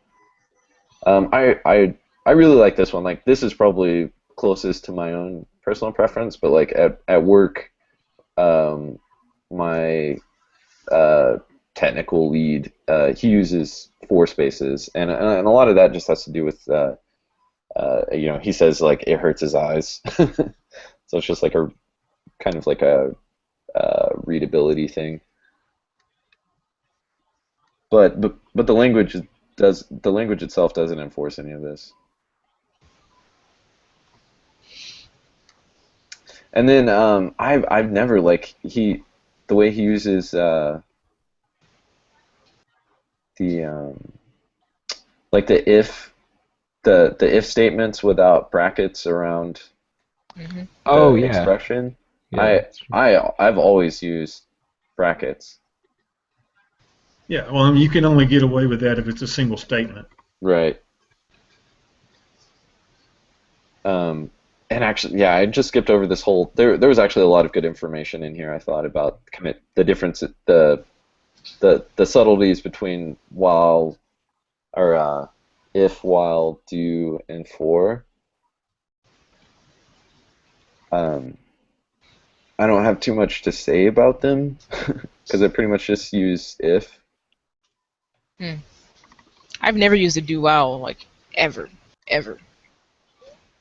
I really like this one. Like this is probably closest to my own personal preference, but like at work, my technical lead he uses 4 spaces, and a lot of that just has to do with he says like it hurts his eyes, so it's just like a kind of like a readability thing. But the language itself doesn't enforce any of this. And then I've never like the way he uses like the if statements without brackets around the expression. Yeah, I've always used brackets. yeah, well, I mean, you can only get away with that if it's a single statement. Right. And actually, yeah, I just skipped over this whole. There was actually a lot of good information in here. I thought about the difference, the subtleties between while, or if, while, do, and for. I don't have too much to say about them because I pretty much just use if. I've never used a do while like ever.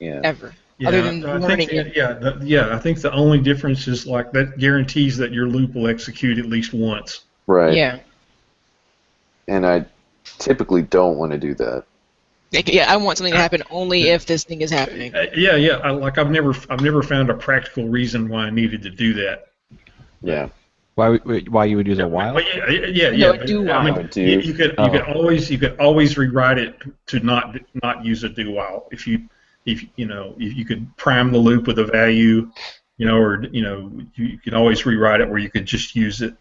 Yeah. Ever. Yeah, Other than learning it. I think the only difference is like that guarantees that your loop will execute at least once. Right. Yeah. And I typically don't want to do that. Yeah, I want something to happen only if this thing is happening. Yeah. I've never found a practical reason why I needed to do that. Yeah. Why you would use a while? Yeah. No, do while. I mean, you could always rewrite it to not use a do while if you could prime the loop with a value, or you can always rewrite it where you could just use it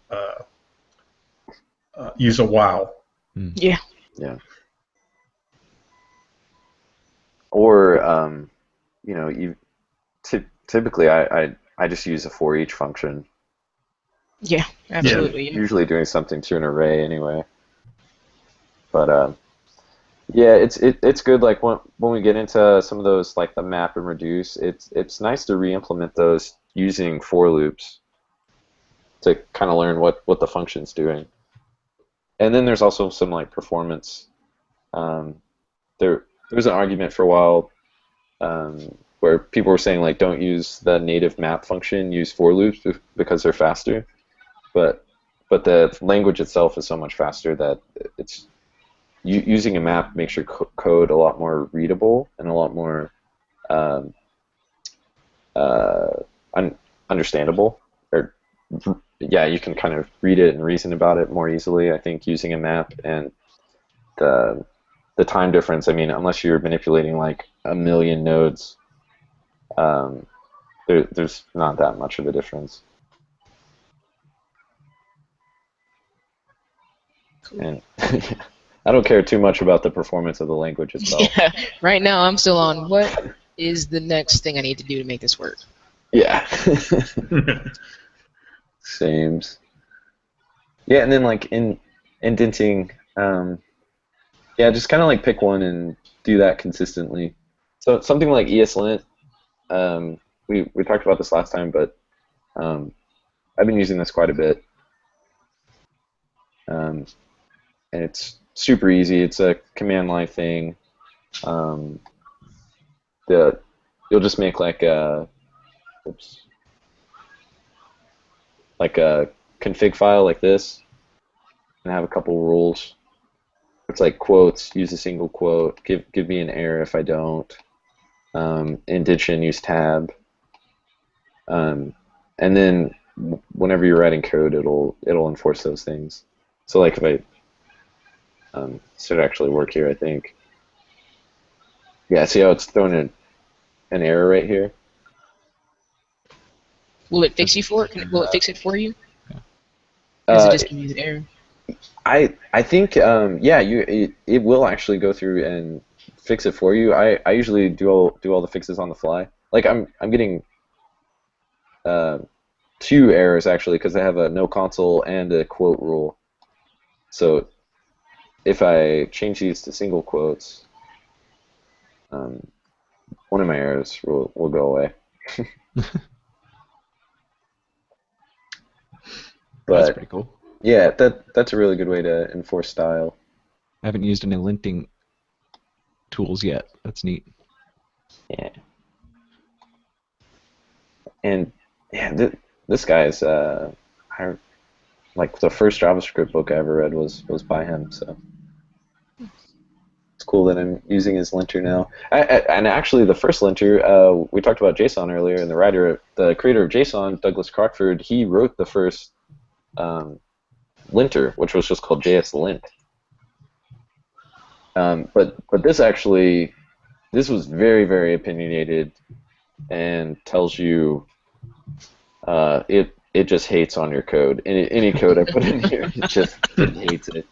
use a while. Yeah. Yeah. Or typically I just use a for each function. Yeah, absolutely. Yeah. Usually doing something to an array anyway. But yeah, it's good. Like when we get into some of those, like the map and reduce, it's nice to re-implement those using for loops to kind of learn what the function's doing. And then there's also some like performance. There was an argument for a while where people were saying like don't use the native map function, use for loops because they're faster. But the language itself is so much faster that using a map makes your code a lot more readable and a lot more understandable. Or yeah, you can kind of read it and reason about it more easily, I think, using a map. And the time difference, I mean, unless you're manipulating like a million nodes, there's not that much of a difference. And I don't care too much about the performance of the language itself. Yeah. Right now, I'm still on what is the next thing I need to do to make this work. Yeah. Sames. Yeah, and then like indenting, yeah, just kind of like pick one and do that consistently. So something like ESLint, we talked about this last time, but I've been using this quite a bit. And it's super easy. It's a command line thing. You'll just make like a config file like this, and have a couple rules. It's like quotes. Use a single quote. Give me an error if I don't. Indentation. Use tab. And then whenever you're writing code, it'll enforce those things. So like if I should actually work here, I think. Yeah, see how it's throwing an error right here? Will it fix you for it? Will it fix it for you? Does it just give you the error? I think yeah, it will actually go through and fix it for you. I usually do all the fixes on the fly. Like I'm getting 2 errors actually because I have a no console and a quote rule. So if I change these to single quotes, one of my errors will go away. But That's pretty cool. yeah, that's a really good way to enforce style. I haven't used any linting tools yet. That's neat. Yeah. And yeah, this guy's like the first JavaScript book I ever read was by him. So it's cool that I'm using his linter now. And actually, the first linter, we talked about JSON earlier, and the creator of JSON, Douglas Crockford, he wrote the first linter, which was just called JSLint. But this was very, very opinionated and tells you it just hates on your code. Any code I put in here, it hates it.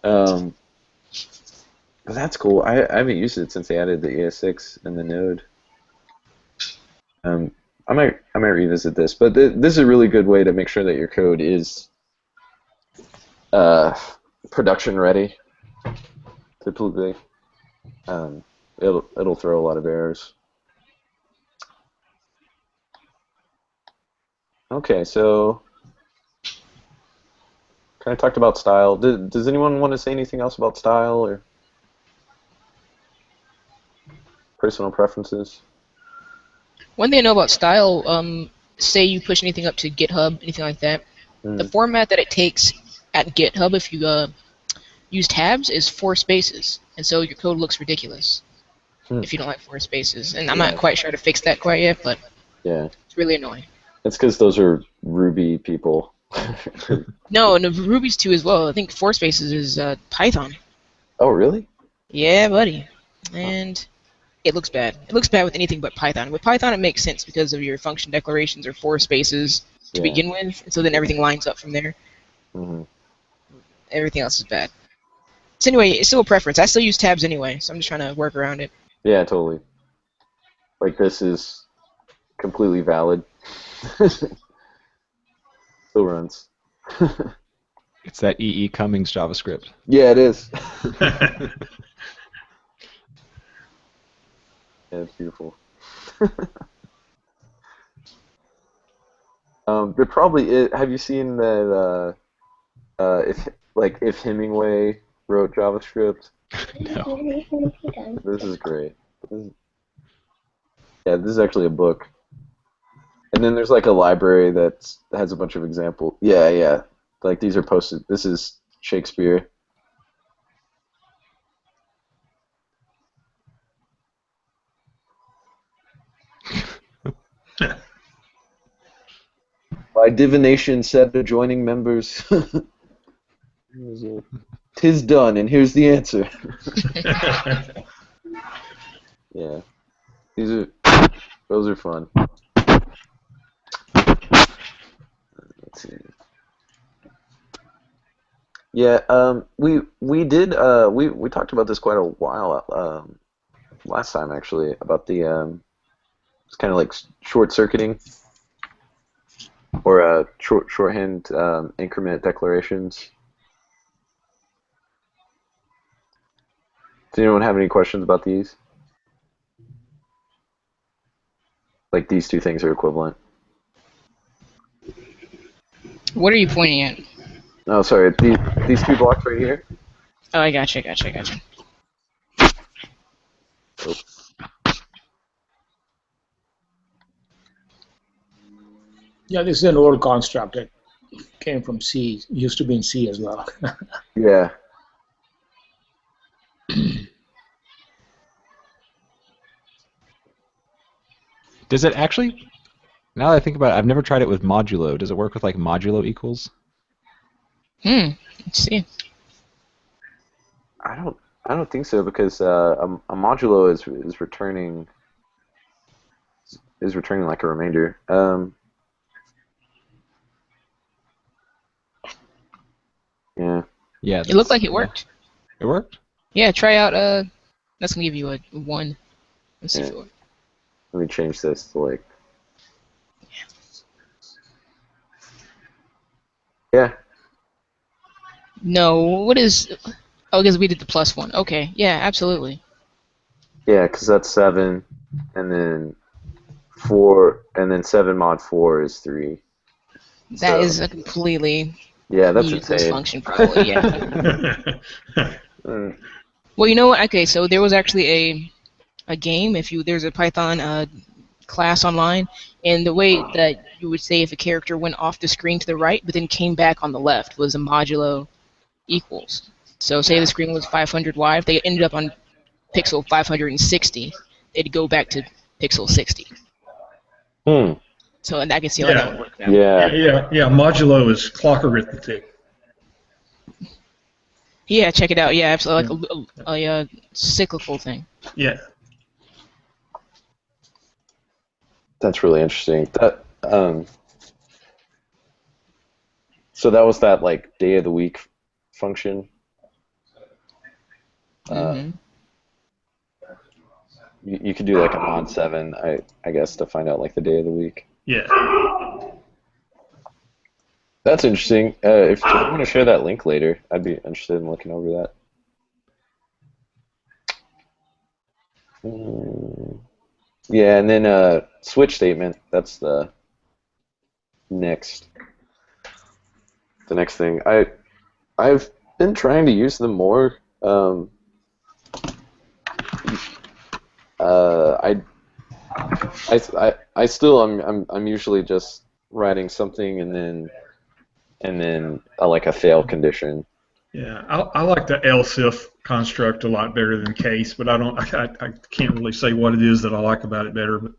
But that's cool. I haven't used it since they added the ES6 and the node. I might revisit this, but this is a really good way to make sure that your code is production ready. Typically, it'll throw a lot of errors. Okay, so kind of talked about style. Does anyone want to say anything else about style or personal preferences? One thing I know about style, say you push anything up to GitHub, anything like that, the format that it takes at GitHub if you use tabs is 4 spaces, and so your code looks ridiculous if you don't like 4 spaces. And I'm not quite sure how to fix that quite yet, but yeah, it's really annoying. It's because those are Ruby people. No, Ruby's too as well. I think 4 spaces is Python. Oh, really? Yeah, buddy. And it looks bad. It looks bad with anything but Python. With Python, it makes sense because of your function declarations are 4 spaces to begin with, and so then everything lines up from there. Everything else is bad. So anyway, it's still a preference. I still use tabs anyway, so I'm just trying to work around it. Yeah, totally. Like this is completely valid. Still runs. It's that E.E. Cummings JavaScript. Yeah, it is. Yeah, it's beautiful. There probably is. Have you seen that? If Hemingway wrote JavaScript. No. This is great. Yeah, this is actually a book. And then there's like a library that has a bunch of examples. Yeah. Like these are posted. This is Shakespeare. By divination said adjoining members, "'Tis done, and here's the answer." Yeah, those are fun. Let's see. Yeah, we talked about this quite a while last time actually about the it's kind of like short circuiting or shorthand increment declarations. Does anyone have any questions about these? Like these two things are equivalent. What are you pointing at? Oh, sorry, these two blocks right here. Oh, I gotcha. Oh. Yeah, this is an old construct. It came from C. Used to be in C as well. Yeah. Does it actually? Now that I think about it, I've never tried it with modulo. Does it work with like modulo equals? Let's see. I don't think so because a modulo is returning like a remainder. Yeah. Yeah. It looked like it worked. It worked? Yeah, try out. That's gonna give you a 1. Let's see if it works. Let me change this to like. Yeah. No, what is? Oh, because we did the +1. Okay, yeah, absolutely. Yeah, because that's 7, and then 4, and then 7 mod 4 is 3. That is a completely that's useless insane. function, probably. Yeah. Well, you know what? Okay, so there was actually a game. There's a Python class online, and the way that you would say if a character went off the screen to the right, but then came back on the left, was a modulo equals. So say the screen was 500 wide, if they ended up on pixel 560, they'd go back to pixel 60. So and I can see how that would work now. Yeah. Modulo is clock arithmetic. Yeah, check it out. Yeah, absolutely, like a cyclical thing. Yeah. That's really interesting. That so that was that like day of the week function. You could do like a mod 7, I guess, to find out like the day of the week. Yeah. That's interesting. If you want to share that link later, I'd be interested in looking over that. Yeah, and then switch statement. That's the next thing. I've been trying to use them more. I still I'm usually just writing something and then like a fail condition. Yeah, I like the else if construct a lot better than case, but I can't really say what it is that I like about it better. But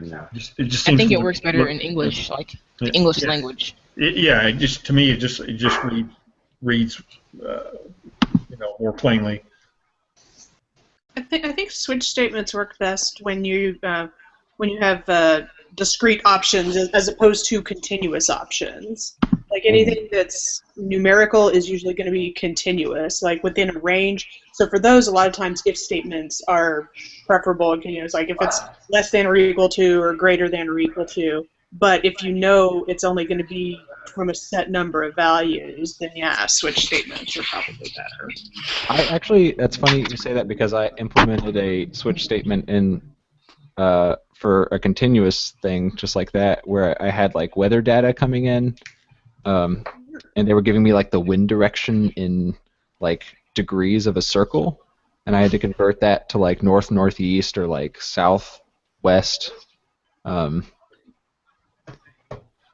it just seems I think it works better in English, like the English language. To me it just reads more plainly. I think switch statements work best when you have discrete options as opposed to continuous options. Like anything that's numerical is usually going to be continuous, like within a range. So for those, a lot of times if statements are preferable and continuous, like if it's less than or equal to or greater than or equal to. But if you know it's only going to be from a set number of values, then yeah, switch statements are probably better. That's funny you say that because I implemented a switch statement in for a continuous thing just like that, where I had like weather data coming in, and they were giving me like the wind direction in like degrees of a circle, and I had to convert that to like north northeast or like south west.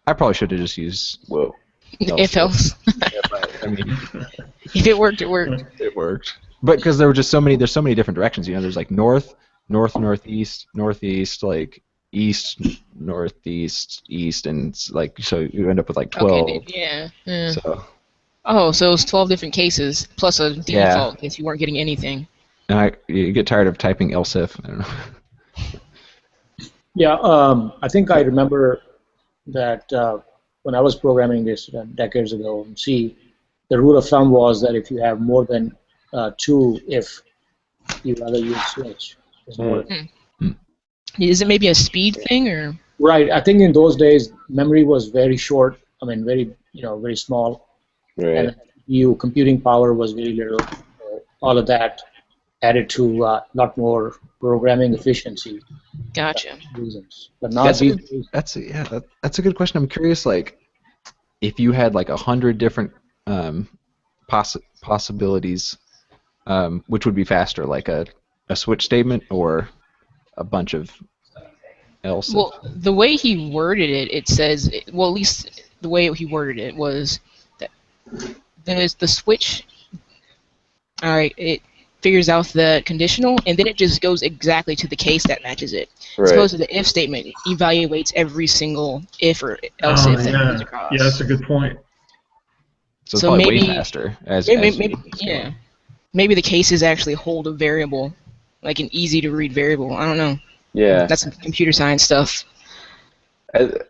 I probably should have just used If else. I mean, if it worked, it worked. It worked. But because there's so many different directions. There's like north, northeast, northeast, like east, northeast, east, and it's like so you end up with like Okay, 12. yeah. So Oh, so it's 12 different cases plus a Yeah. default if you weren't getting anything. and you get tired of typing else if. I don't know. Yeah, I think I remember that when I was programming this decades ago in C, the rule of thumb was that if you have more than 2 if, you rather use switch. Is more. Is it maybe a speed thing or? Right. I think in those days memory was very short. I mean, very small, Right. and CPU computing power was very little. So all of that added to a lot more programming efficiency Gotcha. reasons. But not these days. That's a good question. I'm curious, like, if you had like 100 different possibilities, which would be faster, like a switch statement or a bunch of else? Well, the way he worded it, it says, well, at least the way he worded it was that there's the switch. All right, it figures out the conditional, and then it just goes exactly to the case that matches it. Right. As opposed to the if statement, evaluates every single if or else if that comes across. Yeah, that's a good point. So it's So probably maybe- way faster. Maybe the cases actually hold a variable, like an easy to read variable. I don't know. Yeah. That's some computer science stuff.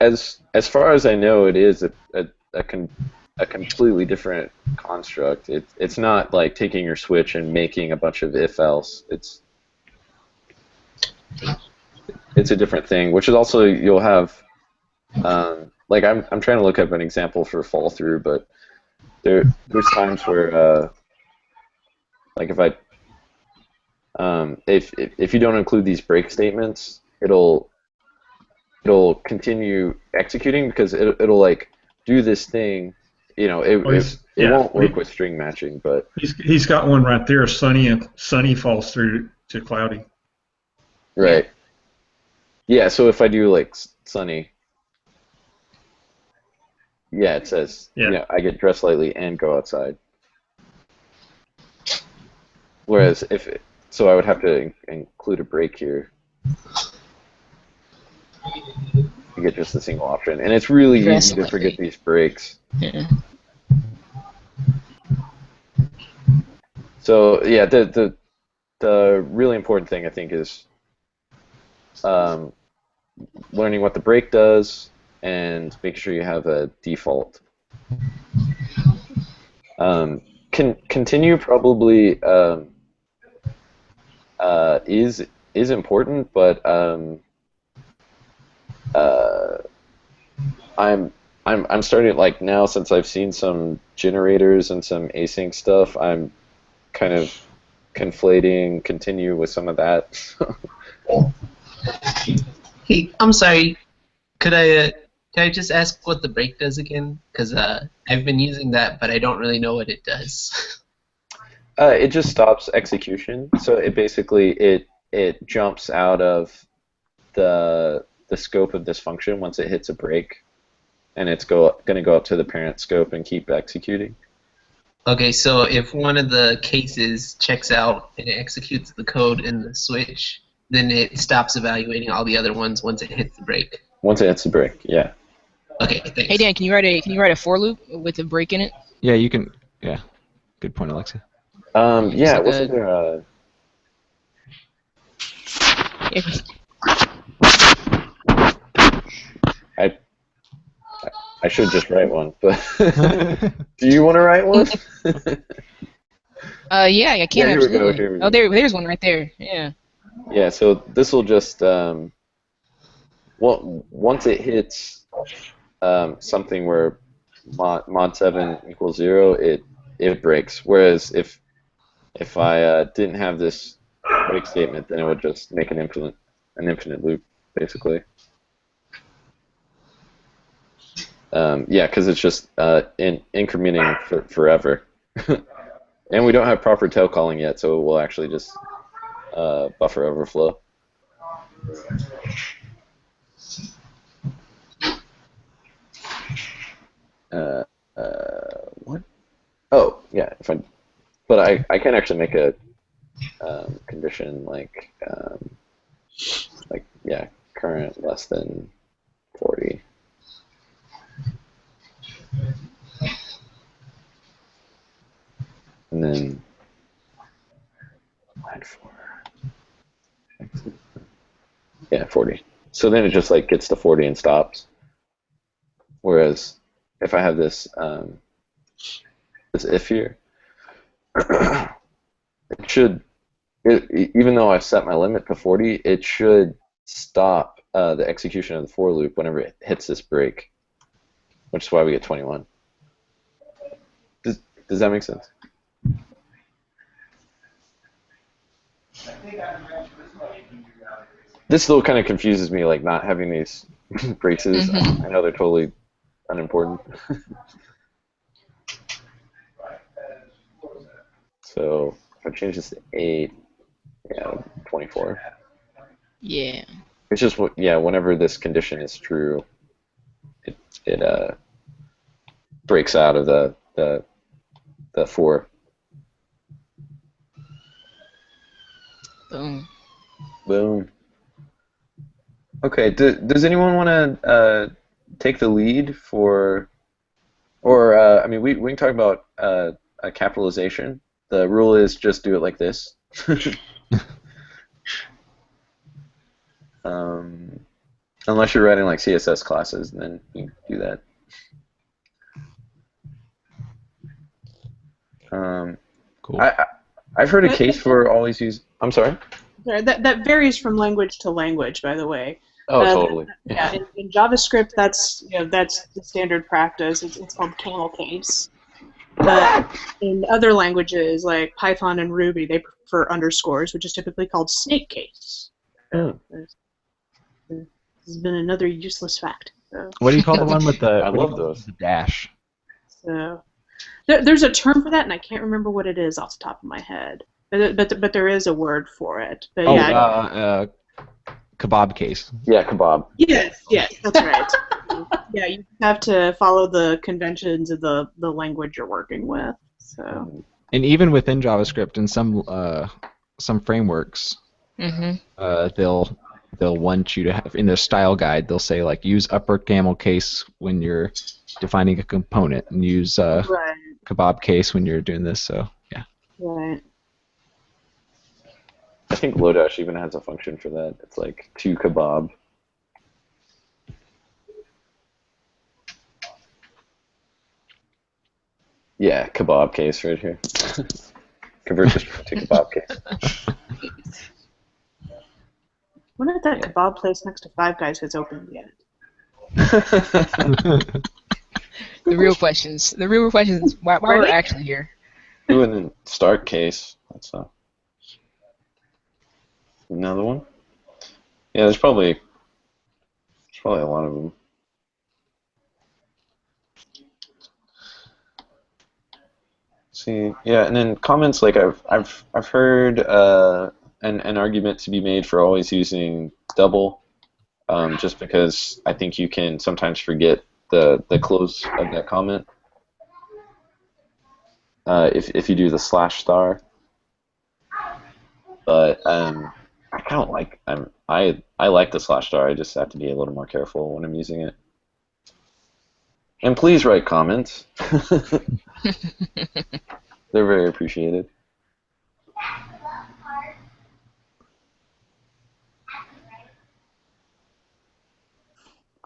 As far as I know, it is a completely different construct. It's not like taking your switch and making a bunch of if-else. It's a different thing, which is also you'll have like I'm trying to look up an example for fall through, but there's times where like if you don't include these break statements, it'll continue executing because it'll like do this thing. You know, it won't work with string matching, but he's got one right there. Sunny falls through to cloudy. right. Yeah. So if I do like sunny, yeah, it says I get dressed lightly and go outside. Whereas so I would have to include a break here. You get just a single option, and it's really easy to forget these breaks. Yeah. So yeah, the really important thing I think is learning what the break does and make sure you have a default. Continue probably is important, but I'm starting like now since I've seen some generators and some async stuff. I'm kind of conflating continue with some of that. Hey, I'm sorry. Could I just ask what the break does again? Because I've been using that, but I don't really know what it does. It just stops execution. So it basically it jumps out of the scope of this function once it hits a break, and it's going to go up to the parent scope and keep executing. Okay, so if one of the cases checks out and it executes the code in the switch, then it stops evaluating all the other ones once it hits the break. Once it hits the break, yeah. Okay, thanks. Hey Dan, can you write a for loop with a break in it? Yeah, you can. Yeah, good point, Alexa. Yeah, like wasn't there I should just write one, but do you want to write one? Yeah, I can here we go, absolutely. here we go. Oh, there's one right there. Yeah. Yeah, so this will just once it hits something where mod 7 equals 0, it breaks. Whereas if I didn't have this break statement, then it would just make an infinite loop, basically. Yeah, because it's just incrementing forever. And we don't have proper tail calling yet, so we'll actually just buffer overflow. What? Oh, yeah. But I can actually make a condition like current less than 40. And then line 4. Yeah, 40. So then it just like gets to 40 and stops. Whereas if I have this this if here, it should, even though I've set my limit to 40, it should stop the execution of the for loop whenever it hits this break, which is why we get 21. Does that make sense? This still kind of confuses me, like not having these braces. I know they're totally unimportant. So if I change this to 8, yeah, 24. Yeah. It's just whenever this condition is true, it breaks out of the for. Boom. Boom. Okay. Does anyone want to take the lead for, or I mean, we can talk about a capitalization. The rule is just do it like this. Unless you're writing like CSS classes, then you can do that. Cool. I've heard a case for always use. I'm sorry. That varies from language to language, by the way. Oh, totally. Yeah, in JavaScript, that's the standard practice. It's called camel case. In other languages like Python and Ruby, they prefer underscores, which is typically called snake case. Oh. This has been another useless fact. So. What do you call the one with the? I love those. The dash. So there's a term for that, and I can't remember what it is off the top of my head. But there is a word for it. But yeah. Kebab case. Yeah, kebab. Yes, that's right. Yeah, you have to follow the conventions of the language you're working with. So. And even within JavaScript, in some frameworks, they'll want you to have in their style guide. They'll say like use upper camel case when you're defining a component, and use kebab case when you're doing this. So yeah. Right. I think Lodash even has a function for that. It's like to kebab. Yeah, kebab case right here. Convert this to kebab case. Wonder if that kebab place next to Five Guys has opened yet. The real questions. The real questions. Why we're actually here. Ooh, and then start case. That's another one. Yeah, there's probably a lot of them. See, yeah, and then comments like I've heard an argument to be made for always using double, just because I think you can sometimes forget the close of that comment if you do the /*. But I kind of like I like the /*. I just have to be a little more careful when I'm using it. And please write comments. They're very appreciated.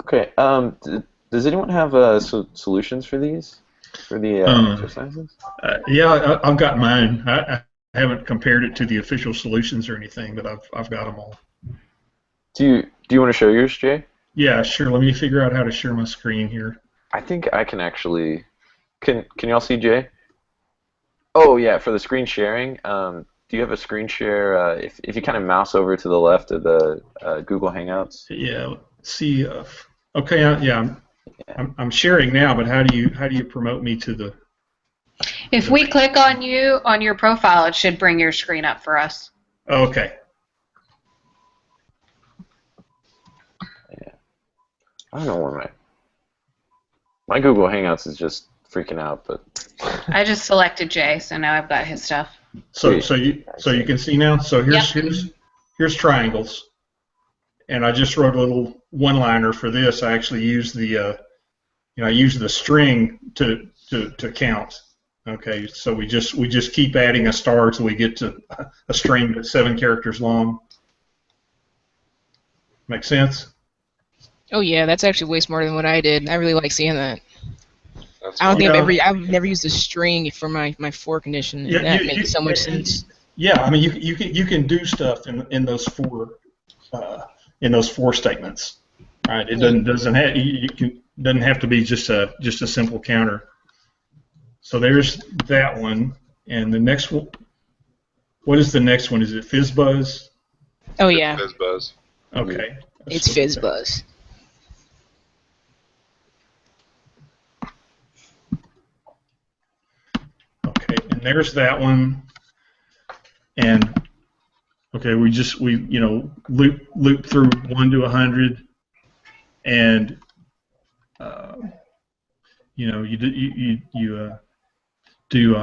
Okay. Does anyone have solutions for these? For the exercises? Yeah, I've got mine. I haven't compared it to the official solutions or anything, but I've got them all. Do you want to share yours, Jay? Yeah, sure. Let me figure out how to share my screen here. I think I can actually. Can y'all see Jay? Oh yeah, for the screen sharing. Do you have a screen share? If you kind of mouse over to the left of the Google Hangouts. Yeah. Let's see. Okay. I'm sharing now, but how do you promote me to the? If we click on you on your profile, it should bring your screen up for us. Okay. Yeah. I don't know where my Google Hangouts is just freaking out, but. I just selected Jay, so now I've got his stuff. So you can see now. So here's triangles, and I just wrote a little one-liner for this. I actually used the I use the string to count. Okay, so we just keep adding a star till we get to a string that's 7 characters long. Make sense? Oh yeah, that's actually way smarter than what I did. I really like seeing that. That's I don't think Yeah. I've never used a string for my for condition, and Yeah, that makes so much sense. Yeah, I mean you can do stuff in those 4 statements, right? It doesn't have to be just a simple counter. So there's that one, and the next one. What is the next one? Is it FizzBuzz? Oh yeah, FizzBuzz. Okay. it's FizzBuzz. Okay, and there's that one, and okay, we loop through 1 to 100, and you do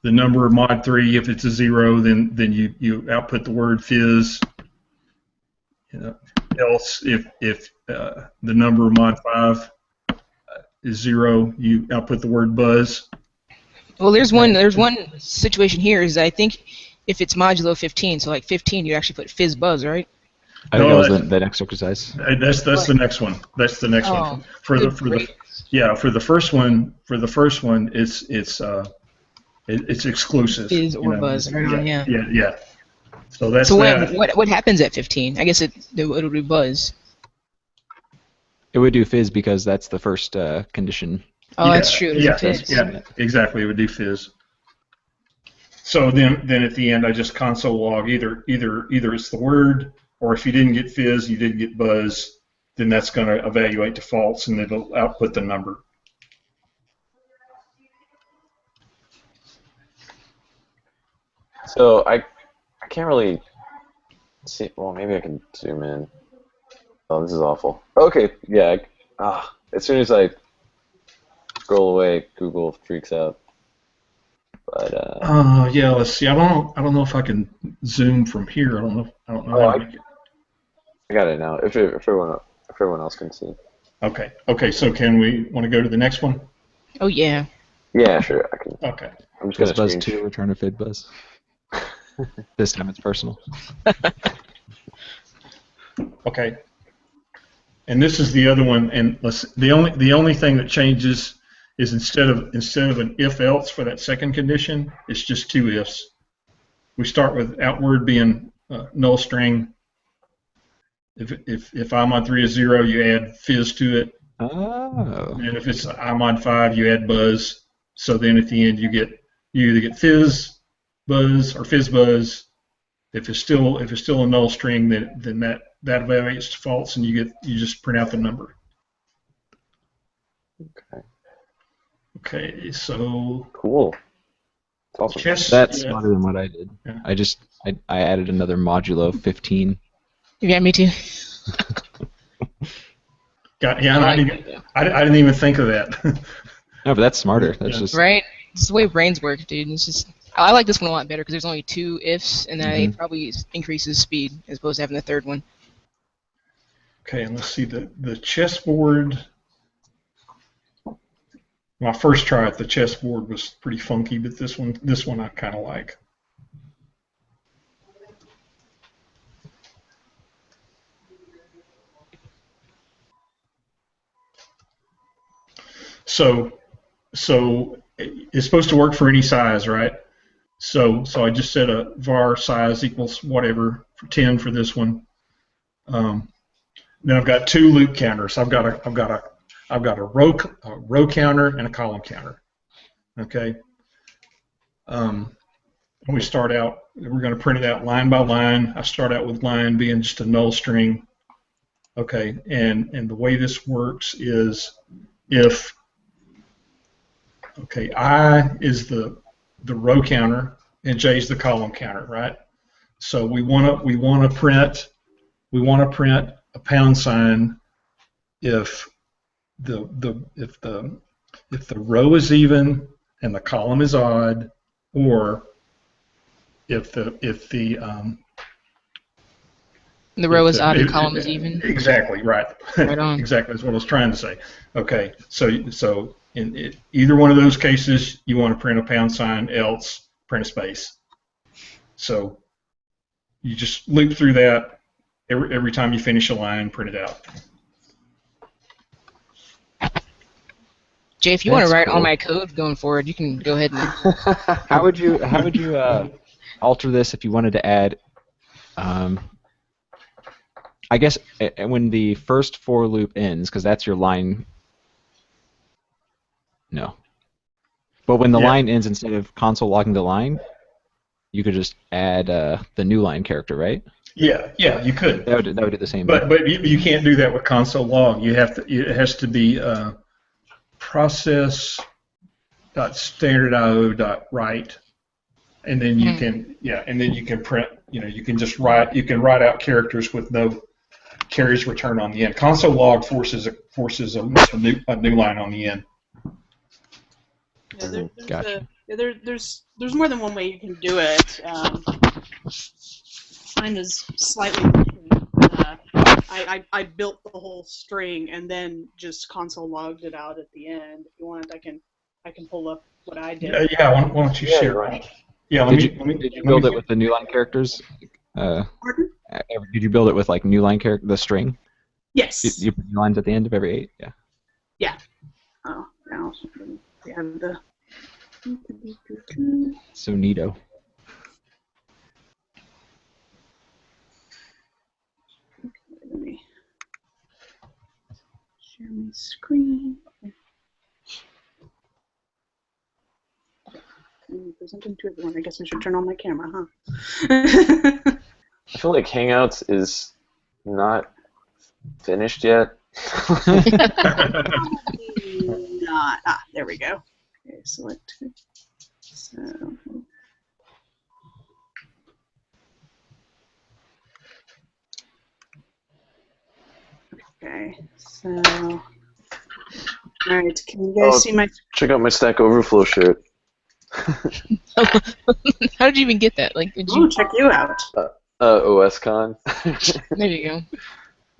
the number of mod 3. If it's a 0, then you output the word fizz. Else, if the number of mod 5 is 0, you output the word buzz. Well, there's one situation here is I think if it's modulo 15, so like 15, you actually put FizzBuzz, right? I think No, that was the next exercise. That's the next one. That's the next one. For the first one, it's exclusive. Fizz or buzz, right on, yeah. Yeah. So that's So that. what happens at 15? I guess it'll do buzz. It would do fizz because that's the first condition. Oh, that's true. It's a fizz. Yeah, exactly. It would do fizz. So then at the end, I just console log either it's the word, or if you didn't get fizz, you didn't get buzz, then that's going to evaluate to false, and it'll output the number. So I can't really see. Well, maybe I can zoom in. Oh, this is awful. Okay, yeah. As soon as I scroll away, Google freaks out. But yeah. Let's see. I don't know if I can zoom from here. I don't know. How to make it. I got it now. If everyone else can see. Okay. Okay. So can we want to go to the next one? Oh yeah. Yeah, sure. I can. Okay. I'm just gonna FizzBuzz 2, return a FizzBuzz. This time it's personal. Okay. And this is the other one, and the only thing that changes is instead of an if else for that second condition, it's just 2 ifs. We start with outward being null string. If I mod 3 is 0, you add fizz to it. Oh. And if it's I mod 5, you add buzz. So then at the end you either get fizz, buzz, or fizz buzz. If it's still a null string, then that evaluates to false, and you just print out the number. Okay. Okay, so Cool. That's awesome. That's smarter than what I did. Yeah. I added another modulo 15. Yeah, me too. I didn't even think of that. No, but that's smarter. That's Yeah. just Right? It's the way brains work, dude. It's just I like this one a lot better because there's only 2 ifs, and that it probably increases speed as opposed to having the third one. Okay, and let's see the chessboard. My first try at the chessboard was pretty funky, but this one I kind of like. So it's supposed to work for any size, right? So I just set a var size equals whatever for 10 for this one. Then I've got 2 loop counters. I've got a row counter and a column counter. Okay. We start out. We're going to print it out line by line. I start out with line being just a null string. Okay. And the way this works is if I is the row counter and J is the column counter, right? So we want to print a pound sign if the row is even and the column is odd, or if the The row is odd and column is even. Exactly, right. Right on. Exactly, that's what I was trying to say. Okay, so in either one of those cases, you want to print a pound sign, else print a space. So you just loop through that every time you finish a line, print it out. Jay, if you want That's to write all cool. my code going forward, you can go ahead and. How would you alter this if you wanted to add? I guess when the first for loop ends, because that's your line. No. But when the line ends, instead of console logging the line, you could just add the new line character, right? Yeah, you could. That would do the same. But you can't do that with console log. You have to. It has to be process.standard.io.write, and then you can print. You can just write. You can write out characters with no carries return on the end. Console log forces a new line on the end. Yeah, Gotcha. there's more than one way you can do it. Mine is slightly different. I built the whole string and then just console logged it out at the end. If you want, I can pull up what I did. Yeah. Why don't you share? Right. Yeah. Did you build it with the new line characters? Pardon? Did you build it with like new line character, the string? Yes. You put new lines at the end of every 8? Yeah. Yeah. Oh, now we have the. So neato. Let me share my screen. I'm presenting to everyone. I guess I should turn on my camera, huh? I feel like Hangouts is not finished yet. Not. There we go. Okay, select. So. Okay, so. Alright, can you guys see my. Check out my Stack Overflow shirt. How did you even get that? Like, did you? Oh, check you out. OSCon. There you go.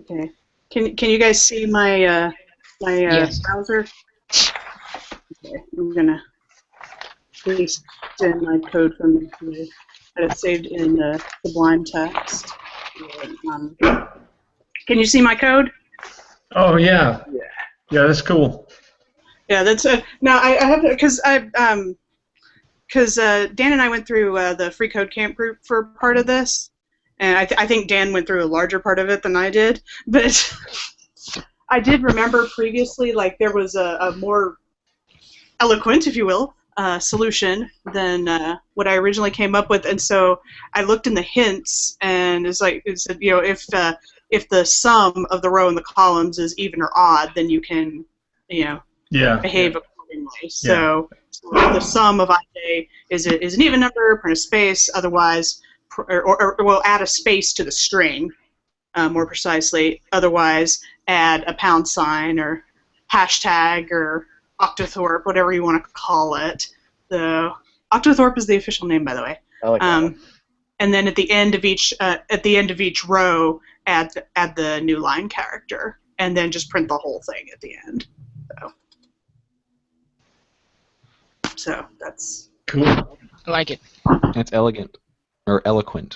Okay. Can you guys see my Yes. browser? Okay, I'm gonna paste in my code from the that it's saved in the Sublime text. Can you see my code? Oh yeah. Yeah, that's cool. Yeah, that's now I have because Dan and I went through the free code camp group for part of this, and I think Dan went through a larger part of it than I did, but I did remember previously like there was a more eloquent, if you will, solution than what I originally came up with, and so I looked in the hints and it said if the sum of the row and the columns is even or odd, then you can behave accordingly. So if the sum of ij is an even number, print a space. Otherwise, or we'll add a space to the string, more precisely. Otherwise, add a pound sign or hashtag or octothorpe, whatever you want to call it. The octothorpe is the official name, by the way. I like that. And then at the end of each row, add the new line character, and then just print the whole thing at the end. So that's cool. I like it. That's elegant or eloquent.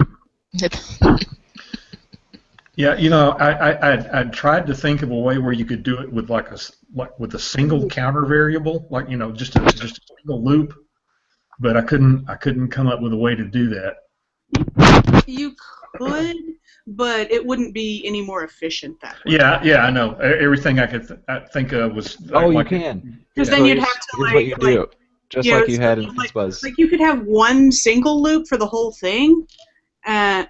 Yeah, I tried to think of a way where you could do it with with a single counter variable, just a single loop, but I couldn't come up with a way to do that. you could, but it wouldn't be any more efficient that way. Yeah, I know. Everything I could think of was. You can. Because then you'd have to Here's what you do. Just like you had in Buzz. Like you could have one single loop for the whole thing, one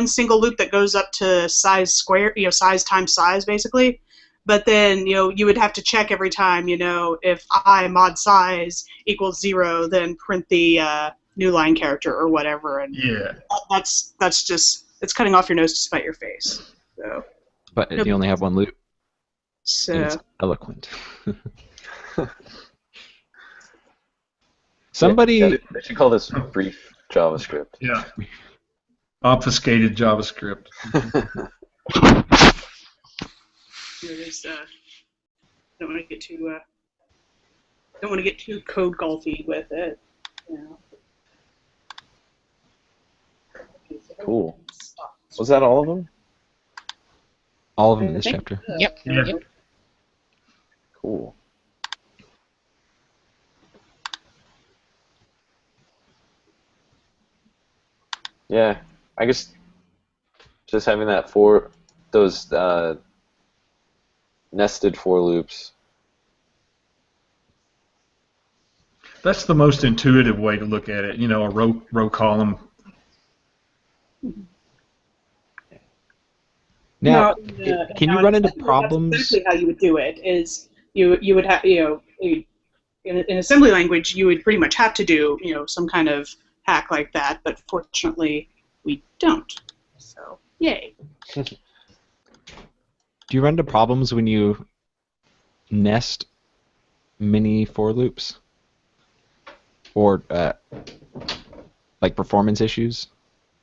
single loop that goes up to size square, size times size basically. But then you would have to check every time, if I mod size equals 0, then print the new line character or whatever. And that's just it's cutting off your nose to spite your face. So. But you only have one loop. So. And it's eloquent. Somebody. They should call this brief JavaScript. Yeah. Obfuscated JavaScript. There's, don't want to get too code gulpy with it. You know. Cool. Was that all of them? All of them in this chapter. Yep. Yeah. Yep. Cool. Yeah, I guess just having that those nested for loops. That's the most intuitive way to look at it. You know, a row column. Now, can you run into problems? That's exactly how you would do it. Is you would have in assembly language you would pretty much have to do some kind of hack like that, but fortunately we don't. So yay. Do you run into problems when you nest mini for loops? Or like performance issues?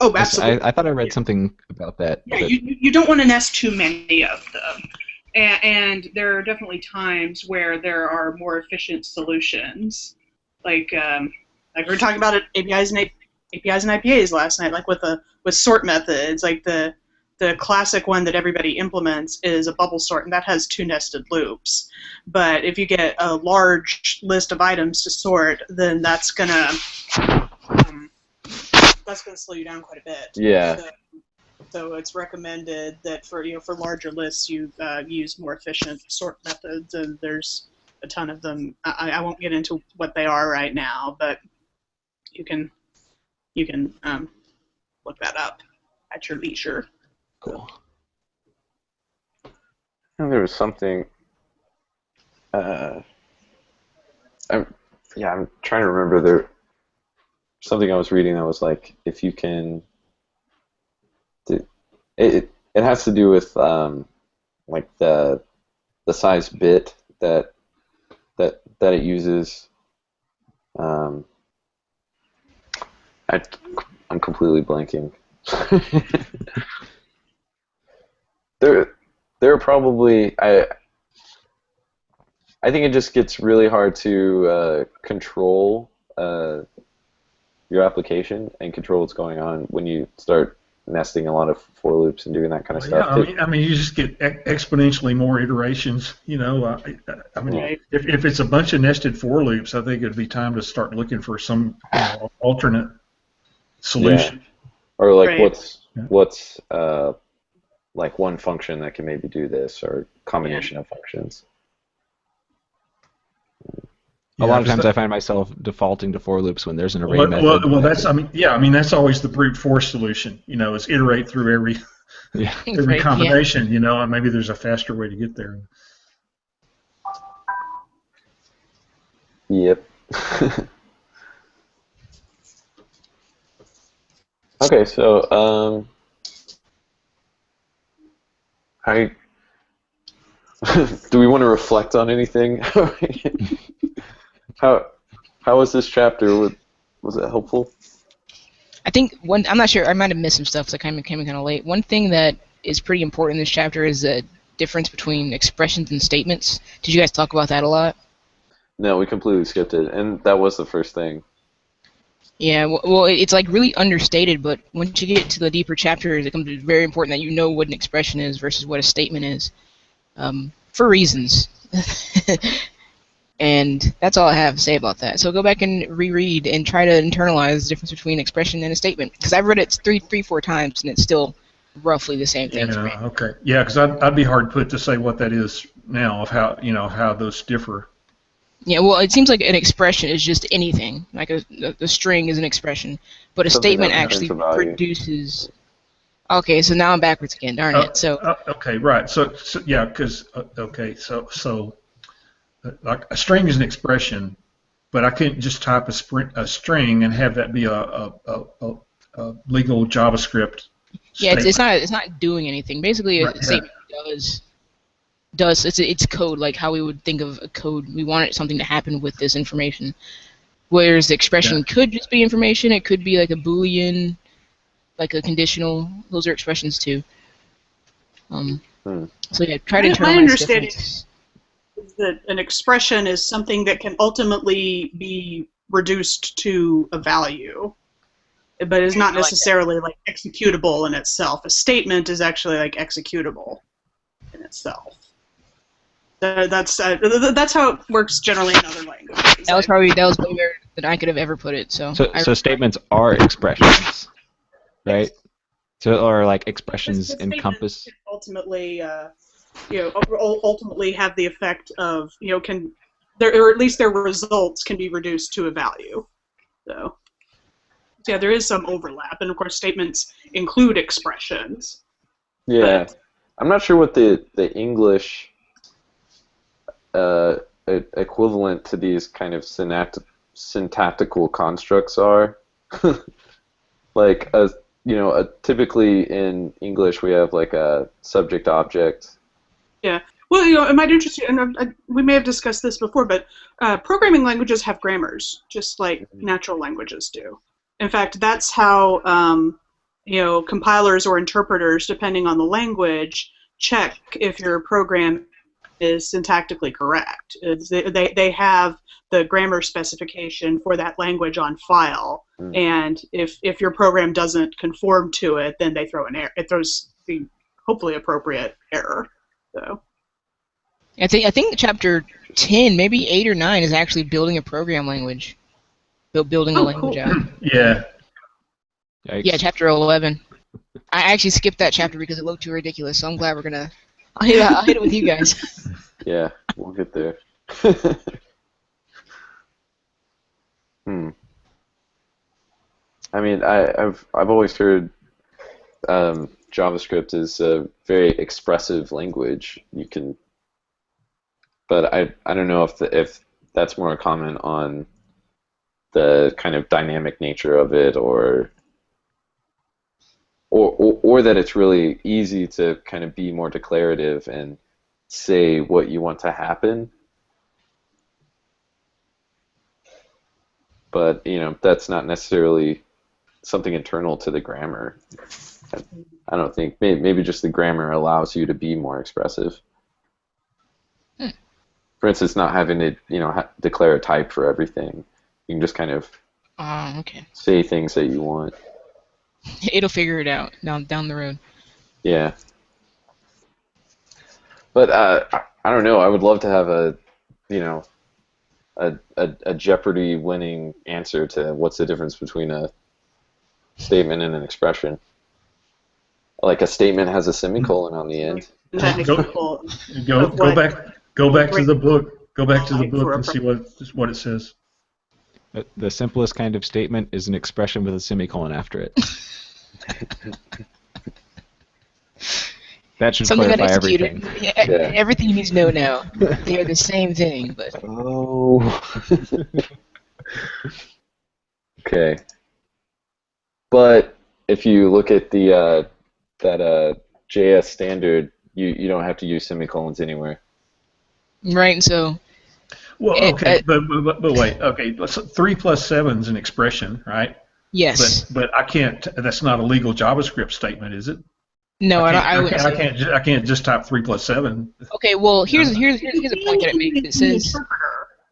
Oh, absolutely. I thought I read something about that. Yeah, you don't want to nest too many of them. And there are definitely times where there are more efficient solutions. Like we were talking about APIs and IPAs last night, like with sort methods. Like the classic one that everybody implements is a bubble sort, and that has 2 nested loops. But if you get a large list of items to sort, then that's gonna slow you down quite a bit. Yeah. So it's recommended that for larger lists you use more efficient sort methods, and there's a ton of them. I won't get into what they are right now, but you can look that up at your leisure. Cool. And there was something. I'm trying to remember. There something I was reading that was like, if you can. It has to do with like the size bit that it uses. I'm completely blanking. There are probably I think it just gets really hard to control your application and control what's going on when you start nesting a lot of for loops and doing that kind of stuff. Yeah, I mean, you just get exponentially more iterations. You know, I mean, Right. if it's a bunch of nested for loops, I think it'd be time to start looking for some alternate solution. Yeah. Or like Right. what's like one function that can maybe do this, or combination of functions. A lot of times I find myself defaulting to for loops when there's an array method. Well, that's that's always the brute force solution. You know, is iterate through every Right, combination. You know, and maybe there's a faster way to get there. Yep. Okay, so do we want to reflect on anything? How was this chapter? Was it helpful? I think I'm not sure, I might have missed some stuff because I came in kind of late. One thing that is pretty important in this chapter is the difference between expressions and statements. Did you guys talk about that a lot? No, we completely skipped it, and that was the first thing. Yeah, well, it's like really understated, but once you get to the deeper chapters, it becomes very important that you know what an expression is versus what a statement is, for reasons. And that's all I have to say about that. So go back and reread and try to internalize the difference between expression and a statement. Because I've read it three, 4 times, and it's still roughly the same thing. Yeah. Okay. Yeah, because I'd be hard put to say what that is now, of how those differ. Yeah. Well, it seems like an expression is just anything. Like a string is an expression, but a statement actually produces. Okay, so now I'm backwards again. Darn it. So. Okay. Right. So yeah. Because okay. So. Like a string is an expression, but I can't just type a string and have that be a legal JavaScript statement. Yeah, it's not doing anything. Basically, a statement does it's code, like how we would think of a code. We want something to happen with this information. Whereas the expression could just be information. It could be like a Boolean. like a conditional. Those are expressions too. Hmm. So yeah, try to My internalize understanding difference. is that an expression is something that can ultimately be reduced to a value, but is not I like that. necessarily like executable in itself. A statement is actually like executable in itself. That's how it works generally in other languages. That was way better than I could have ever put it. So So statements are expressions, right? So or like expressions the encompass. statements can ultimately, ultimately have the effect of can or at least their results can be reduced to a value. So yeah, there is some overlap, and of course statements include expressions. Yeah, I'm not sure what the English equivalent to these kind of syntactical constructs are. Like typically in English we have like a subject object. Yeah. Well, it might interest you, and we may have discussed this before, but programming languages have grammars, just like natural languages do. In fact, that's how compilers or interpreters, depending on the language, check if your program is syntactically correct. They have the grammar specification for that language on file, and if your program doesn't conform to it, then they throw an error. It throws the hopefully appropriate error. So. I think chapter 10, maybe 8 or 9, is actually building a program language. Building a language out. Yeah. Yikes. Yeah, chapter 11. I actually skipped that chapter because it looked too ridiculous, so I'm glad we're gonna. I'll hit it with you guys. Yeah, we'll get there. I mean, I've always heard JavaScript is a very expressive language. You can, but I don't know if that's more a comment on the kind of dynamic nature of it, or that it's really easy to kind of be more declarative and say what you want to happen. But that's not necessarily something internal to the grammar. I don't think. Maybe just the grammar allows you to be more expressive. For instance, not having to declare a type for everything. You can just kind of say things that you want. It'll figure it out down the road. Yeah. But I don't know. I would love to have a Jeopardy winning answer to what's the difference between a statement and an expression. Like a statement has a semicolon on the end. Go back to the book. Go back to the book and see what it says. The simplest kind of statement is an expression with a semicolon after it. That should Something clarify unexecuted. everything. Yeah. Everything you need to know now. They are the same thing, but. Oh. Okay. But if you look at the that JS standard, you don't have to use semicolons anywhere. Right. So. Well, okay, but wait. Okay, 3 plus 7 is an expression, right? Yes. But I can't. That's not a legal JavaScript statement, is it? No, I can't just type 3 plus 7. Okay, well here's a point that it makes. It says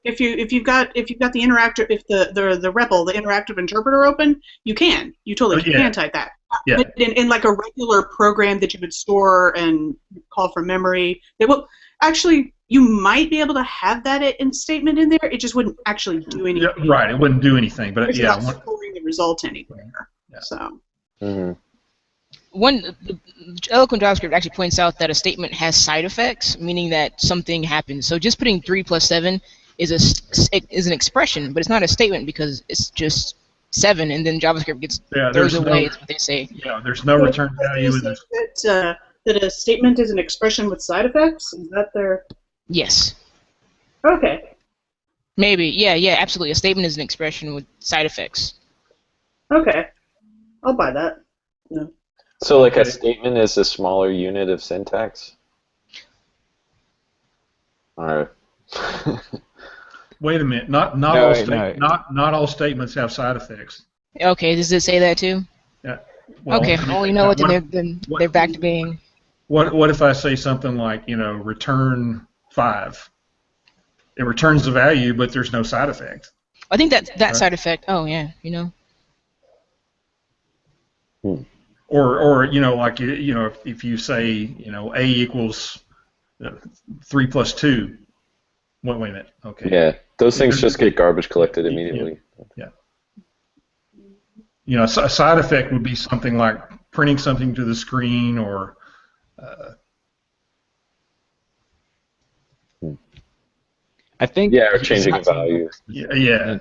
if you've got the interactive, if the REPL, the interactive interpreter open, you totally can type that. Yeah. But in like a regular program that you would store and call from memory, they will actually. You might be able to have that in statement in there. It just wouldn't actually do anything. Yeah, right. It wouldn't do anything. But it's not storing the result anywhere. Yeah. So. The Eloquent JavaScript actually points out that a statement has side effects, meaning that something happens. So just putting 3 plus 7 is an expression, but it's not a statement because it's just 7, and then JavaScript throws away. Is what they say. Yeah, there's no return value in this. That a statement is an expression with side effects? Is that their? Yes. Okay. Maybe. Yeah, absolutely. A statement is an expression with side effects. Okay. I'll buy that. Yeah. So like a statement is a smaller unit of syntax? Or wait a minute. Not all statements have side effects. Okay, does it say that too? Yeah. Well, Okay, well, you know what? Then they're back to being. What if I say something like, return 5? It returns the value, but there's no side effect. I think that Right. side effect. Oh yeah, Or like if you say A equals 3 plus 2. Wait a minute. Okay. Yeah, those things just get garbage collected immediately. Yeah. A side effect would be something like printing something to the screen or. I think. Yeah, or changing a value. Yeah.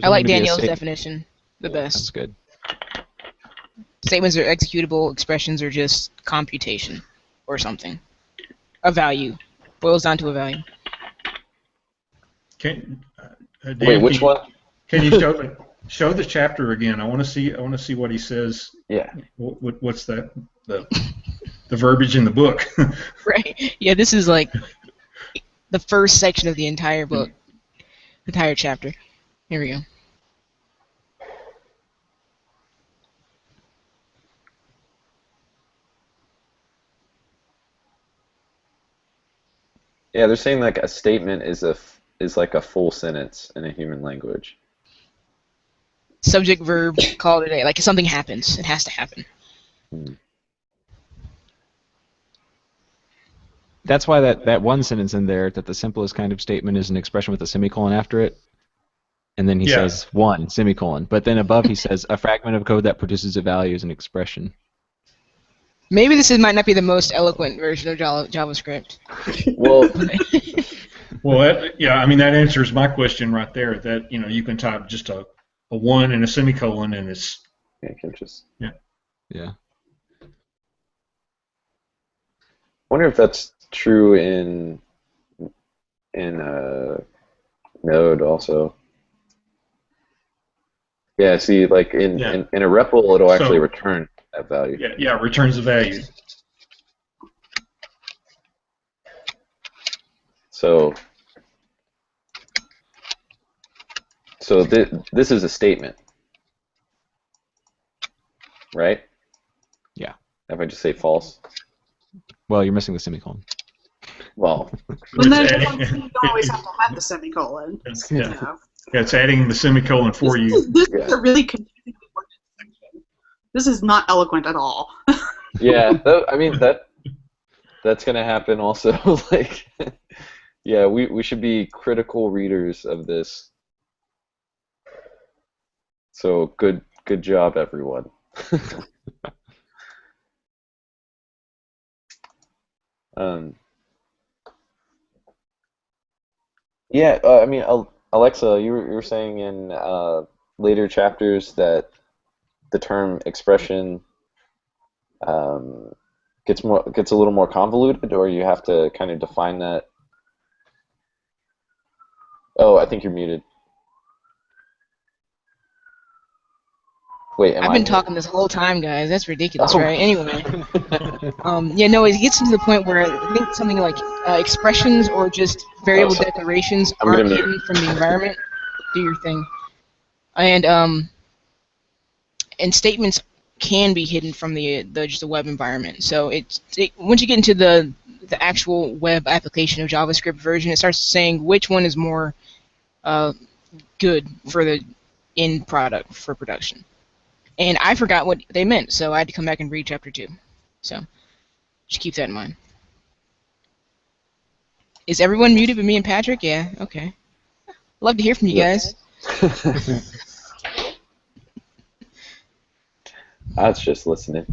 I like Danielle's definition the best. That's good. Statements are executable. Expressions are just computation or something. A value boils down to a value. Dan, Wait, which one? Can you show the chapter again? I want to see what he says. Yeah. What's that? The verbiage in the book. Right. Yeah, this is like the first section of the entire book, entire chapter. Here we go. Yeah, they're saying like a statement is like a full sentence in a human language. Subject, verb, call it a day. Like if something happens, it has to happen. That's why that one sentence in there, that the simplest kind of statement is an expression with a semicolon after it. And then he says 1, semicolon. But then above he says a fragment of code that produces a value is an expression. Maybe this might not be the most eloquent version of JavaScript. Well, I mean that answers my question right there. That you can type just a 1 and a semicolon, and it's Yeah. Yeah. I wonder if that's true in Node also. Yeah, see, like in a REPL, it'll actually return that value. Yeah, it returns the value. So this is a statement, right? Yeah. If I just say false. Well, you're missing the semicolon. Well. And then you don't always have to have the semicolon. It's adding the semicolon for you. This is a really confusing worded section. This is not eloquent at all. Yeah, I mean that's gonna happen also. Like, yeah, we should be critical readers of this. So good job, everyone. Yeah, I mean, Alexa, you were saying in later chapters that the term expression gets a little more convoluted, or you have to kind of define that. Oh, I think you're muted. Wait, I've been talking this whole time, guys. That's ridiculous, right? Anyway. It gets to the point where I think something like expressions or just variable declarations aren't hidden from the environment. Do your thing. And statements can be hidden from just the web environment. So once you get into the actual web application of JavaScript version, it starts saying which one is more good for the end product for production. And I forgot what they meant, so I had to come back and read chapter 2. So just keep that in mind. Is everyone muted but me and Patrick? Yeah, okay. Love to hear from you guys. I was just listening.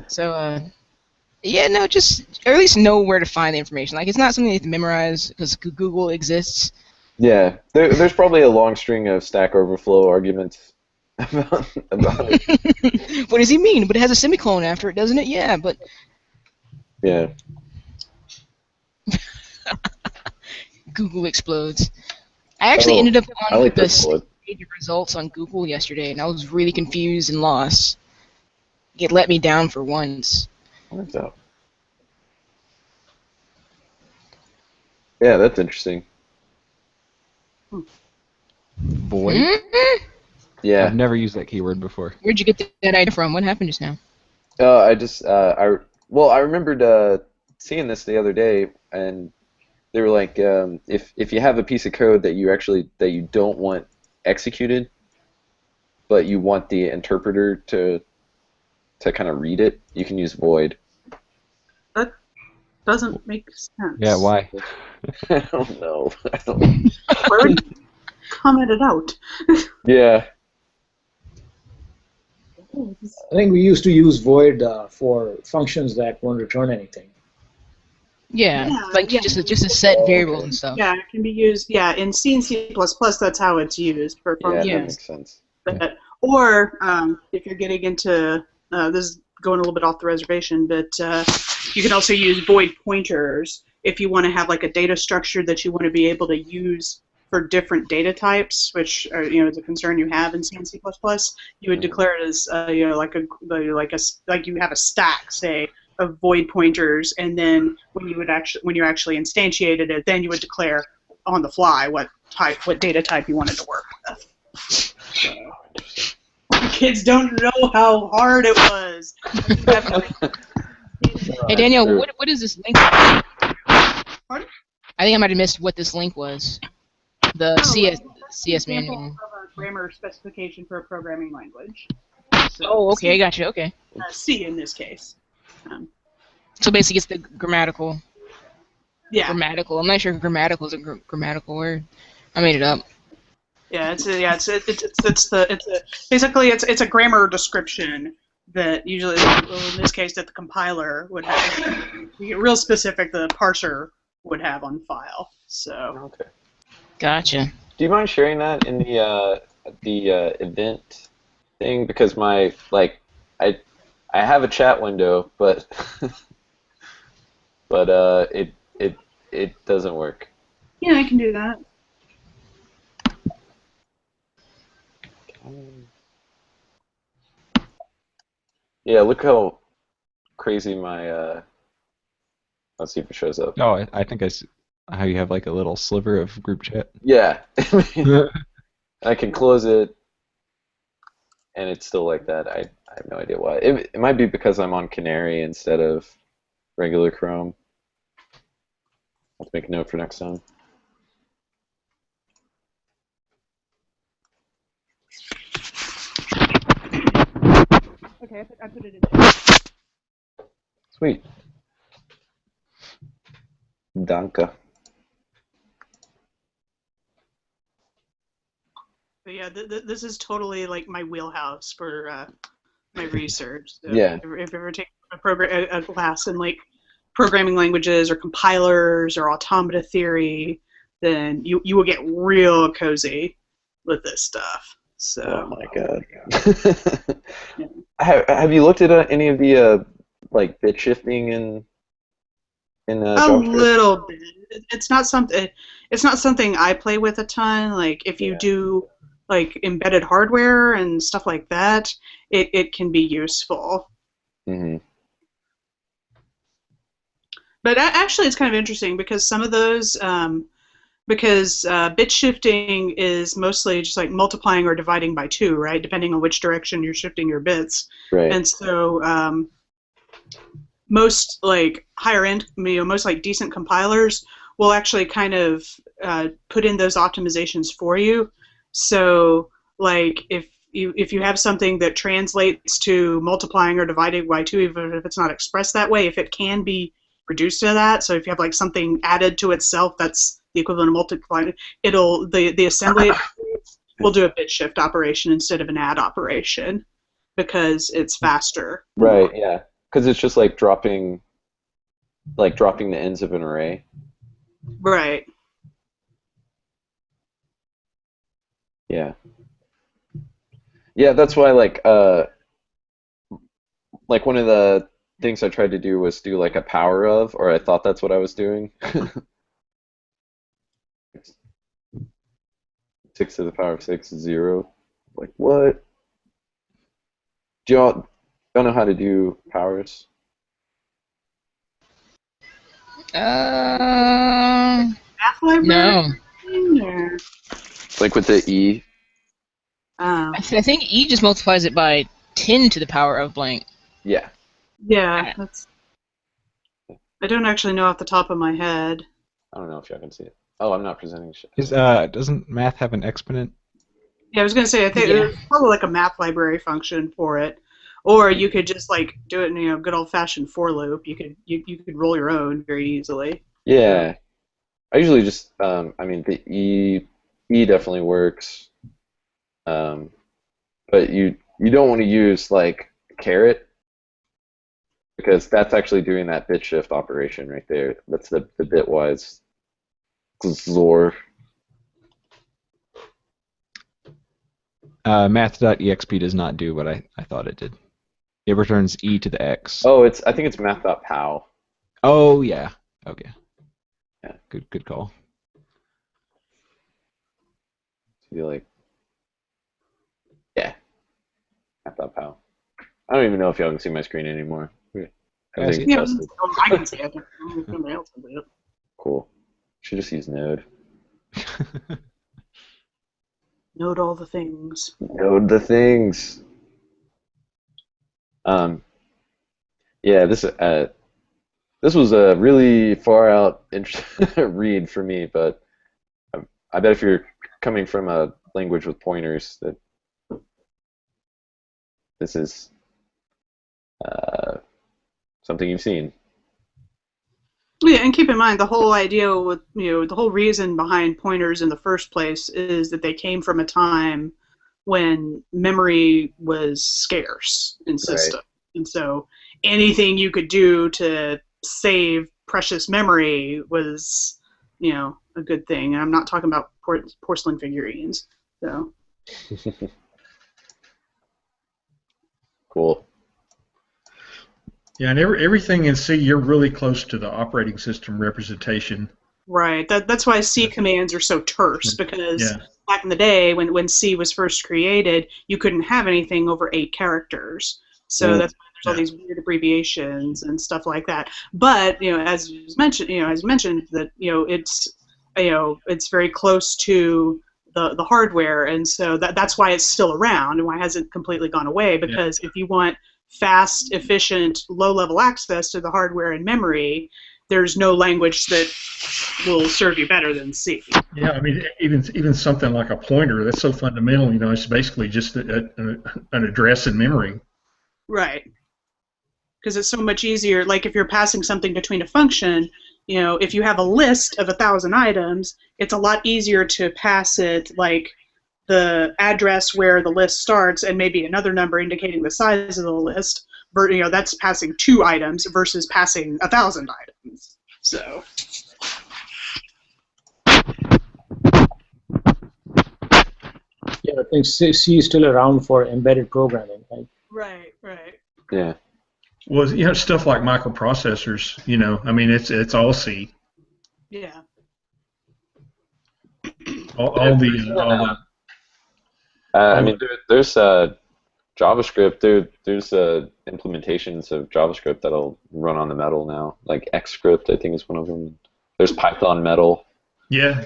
So, just or at least know where to find the information. Like, it's not something you have to memorize because Google exists. Yeah, there's probably a long string of Stack Overflow arguments about it. What does he mean? But it has a semicolon after it, doesn't it? Yeah, but... Yeah. Google explodes. I actually ended up on like the page of results on Google yesterday, and I was really confused and lost. It let me down for once. What's up? Yeah, that's interesting. Boy. Mm-hmm. Yeah. I've never used that keyword before. Where'd you get that idea from? What happened just now? I just I remembered seeing this the other day, and they were like, if you have a piece of code that you don't want executed, but you want the interpreter to kind of read it, you can use void. That doesn't make sense. Yeah, why? I don't know. Why would you comment it out? Yeah. I think we used to use void for functions that won't return anything. Yeah, Yeah, like yeah. just a set variable and stuff. Yeah, it can be used. Yeah, in C and C++, that's how it's used for Yeah, functions. that makes sense. Or if you're getting into this is going a little bit off the reservation, but you can also use void pointers if you want to have like a data structure that you want to be able to use for different data types, which is a concern you have in C and C++. You would declare it as like you have a stack, say, of void pointers, and then when you actually instantiated it, then you would declare on the fly what data type you wanted to work with. Kids don't know how hard it was. Hey Daniel, what is this link? Pardon? I think I might have missed what this link was. The CS manual. Of a grammar specification for a programming language. So Oh, okay, I got you. Okay. C in this case. So basically, it's the grammatical. Yeah. Grammatical. I'm not sure if grammatical is a grammatical word. I made it up. Yeah, basically it's a grammar description that usually, in this case, that the compiler would have. You get real specific, the parser would have on file. So. Okay. Gotcha. Do you mind sharing that in the event thing? Because I have a chat window, but it doesn't work. Yeah, I can do that. Yeah, look how crazy my. Let's see if it shows up. Oh, I think I see how you have like a little sliver of group chat. Yeah. I can close it, and it's still like that. I have no idea why. It might be because I'm on Canary instead of regular Chrome. I'll make a note for next time. Okay, I put it in there. Sweet. Danke. But yeah, this is totally like my wheelhouse for my research. So Yeah. If you ever take a class in like programming languages or compilers or automata theory, then you will get real cozy with this stuff. So. Oh my god. Have you looked at any of the like bit shifting in JavaScript? Little bit. It's not something I play with a ton. Like if you do like embedded hardware and stuff like that, it can be useful. Mm-hmm. But actually, it's kind of interesting because some of those, because bit shifting is mostly just like multiplying or dividing by 2, right? Depending on which direction you're shifting your bits. Right. And so most like higher end, most like decent compilers will actually kind of put in those optimizations for you. So like if you have something that translates to multiplying or dividing by 2, even if it's not expressed that way, if it can be reduced to that, so if you have like something added to itself that's the equivalent of multiplying, the assembly will do a bit shift operation instead of an add operation because it's faster. Right. Yeah. Because it's just like dropping the ends of an array. Right. Yeah. Yeah, that's why like one of the things I tried to do was do like a power of, or I thought that's what I was doing. 6 to the power of 6 is 0. Like what? Do y'all don't know how to do powers? Math library? No. Or? Like with the E? I think E just multiplies it by 10 to the power of blank. Yeah. Yeah, that's. I don't actually know off the top of my head. I don't know if y'all can see it. Oh, I'm not presenting shit. Doesn't math have an exponent? Yeah, I was gonna say I think there's probably like a math library function for it, or you could just like do it in good old fashioned for loop. You could roll your own very easily. Yeah. I usually just I mean the E definitely works. But you don't want to use like caret because that's actually doing that bit shift operation right there. That's the bitwise XOR. Math.exp does not do what I thought it did. It returns E to the X. Oh, I think it's math.pow. Oh yeah. Okay. Yeah. Good call. So you like, yeah, math.pow. I don't even know if y'all can see my screen anymore. Everything's Yeah, busted. I can see it. Somebody else can see it. Cool. Should just use Node. Note all the things. Node the things. Yeah, this was a really far out read for me, but I bet if you're coming from a language with pointers, that this is something you've seen. Yeah, and keep in mind the whole idea with the whole reason behind pointers in the first place is that they came from a time when memory was scarce in system, and so anything you could do to save precious memory was a good thing. And I'm not talking about porcelain figurines. So cool. Yeah, and everything in C, you're really close to the operating system representation. Right. That's why C commands are so terse, because back in the day when C was first created, you couldn't have anything over 8 characters. So that's why there's all these weird abbreviations and stuff like that. But as mentioned, that it's very close to the hardware, and so that's why it's still around and why it hasn't completely gone away. Because if you want fast, efficient, low-level access to the hardware and memory, there's no language that will serve you better than C. Yeah, I mean, even something like a pointer, that's so fundamental. It's basically just an address in memory. Right. Because it's so much easier. Like if you're passing something between a function, if you have a list of 1,000 items, it's a lot easier to pass it like the address where the list starts and maybe another number indicating the size of the list. That's passing 2 items versus passing 1,000 items. So. Yeah, I think C is still around for embedded programming, right? Right. Yeah. Well, stuff like microprocessors. I mean, it's all C. Yeah. All the. I mean, there's JavaScript. There's implementations of JavaScript that'll run on the Metal now. Like Xscript, I think, is one of them. There's Python Metal. Yeah,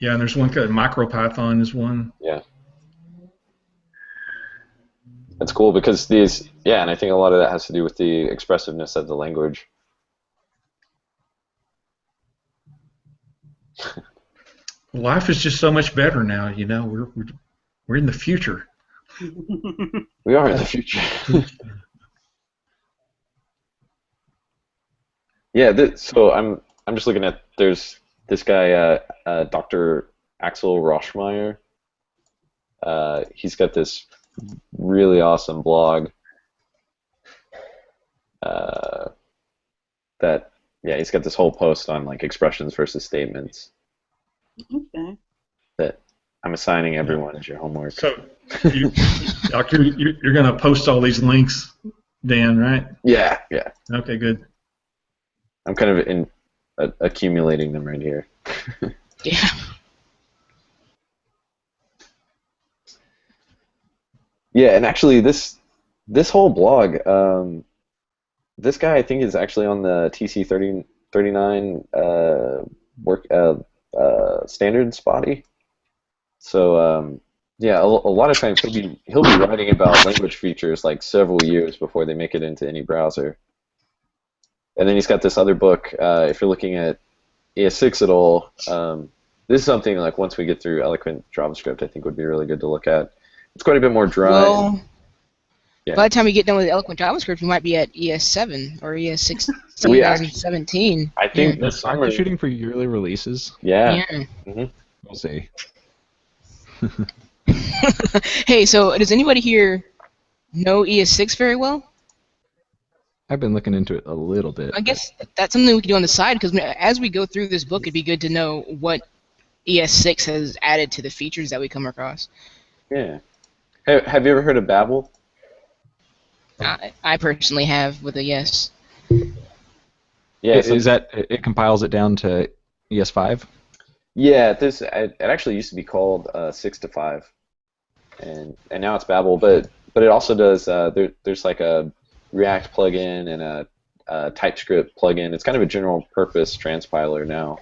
and there's one called MicroPython is one. Yeah. It's cool because and I think a lot of that has to do with the expressiveness of the language. Life is just so much better now. We're in the future. We are in the future. Yeah. So I'm just looking at there's this guy Dr. Axel Roschmeyer. He's got this really awesome blog he's got this whole post on like expressions versus statements. Okay. That I'm assigning everyone as your homework. So, Doctor, you're going to post all these links, Dan, right? Yeah. Okay, good. I'm kind of accumulating them right here. Yeah. Yeah, and actually, this whole blog, this guy I think is actually on the TC39 work standards body. So Yeah, a lot of times he'll be writing about language features like several years before they make it into any browser. And then he's got this other book. If you're looking at ES6 at all, this is something like once we get through Eloquent JavaScript, I think would be really good to look at. It's quite a bit more dry. Well, yeah. by the time you get done with Eloquent JavaScript, you might be at ES7 or ES6 2017. I think Yeah. this Aren't summer. they shooting for yearly releases? Yeah. Yeah. We'll see. Hey, so does anybody here know ES6 very well? I've been looking into it a little bit. I guess that's something we can do on the side, because as we go through this book, it'd be good to know what ES6 has added to the features that we come across. Yeah. Have you ever heard of Babel? I personally have, with a yes. Yeah. Is that it compiles it down to ES5? Yeah. It actually used to be called 6 to 5, and now it's Babel. But it also does. There's like a React plugin and a TypeScript plugin. It's kind of a general purpose transpiler now.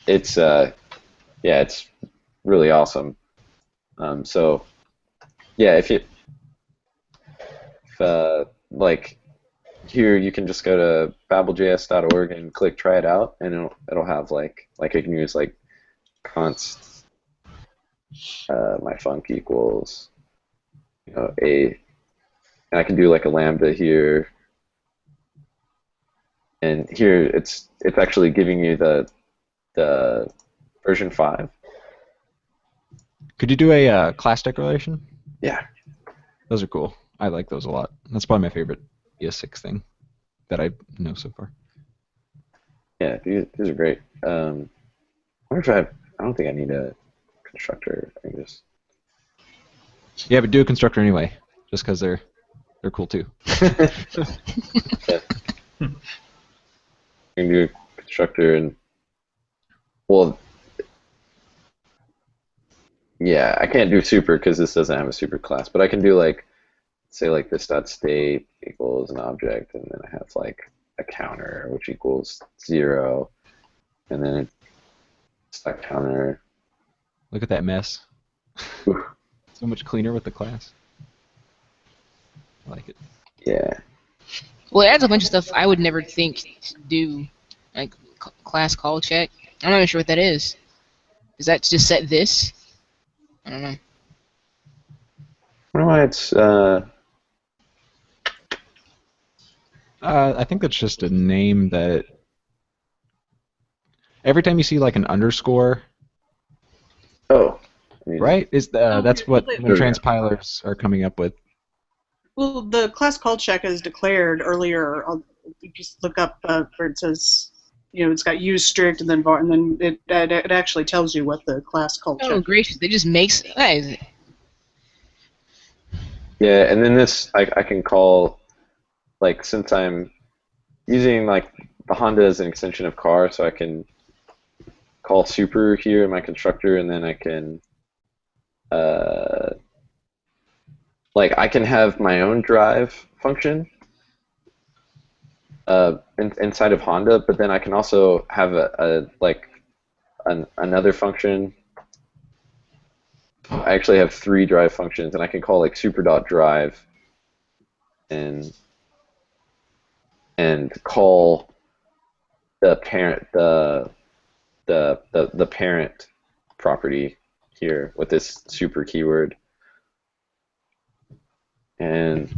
It's really awesome. So yeah, if like here, you can just go to babeljs.org and click try it out, and it'll have like I can use like const my func equals a, and I can do like a lambda here, and here it's actually giving you the version 5. Could you do a class declaration? Yeah. Those are cool. I like those a lot. That's probably my favorite ES6 thing that I know so far. Yeah, these are great. I wonder if I don't think I need a constructor. I can just. Yeah, but do a constructor anyway, just because they're cool too. Yeah. You can do a constructor and yeah, I can't do super because this doesn't have a super class, but I can do like say like this dot state equals an object, and then I have like a counter which equals 0, and then it's a counter. Look at that mess. So much cleaner with the class. I like it. Yeah. Well, it adds a bunch of stuff I would never think to do, like class call check. I'm not even sure what that is. Is that just set this? I don't know. I don't know why it's. I think that's just a name that. Every time you see like an underscore. Oh. Right? That's what when transpilers are coming up with. Well, the class call check is declared earlier. You just look up where it says, it's got use strict, and then it actually tells you what the class call check. Oh, gracious! It just makes. Yeah, and then this I can call, like, since I'm using like the Honda as an extension of car, so I can call super here in my constructor, and then I can like I can have my own drive function inside of Honda, but then I can also have another function. I actually have 3 drive functions, and I can call like super.drive and call the parent the parent property here with this super keyword. And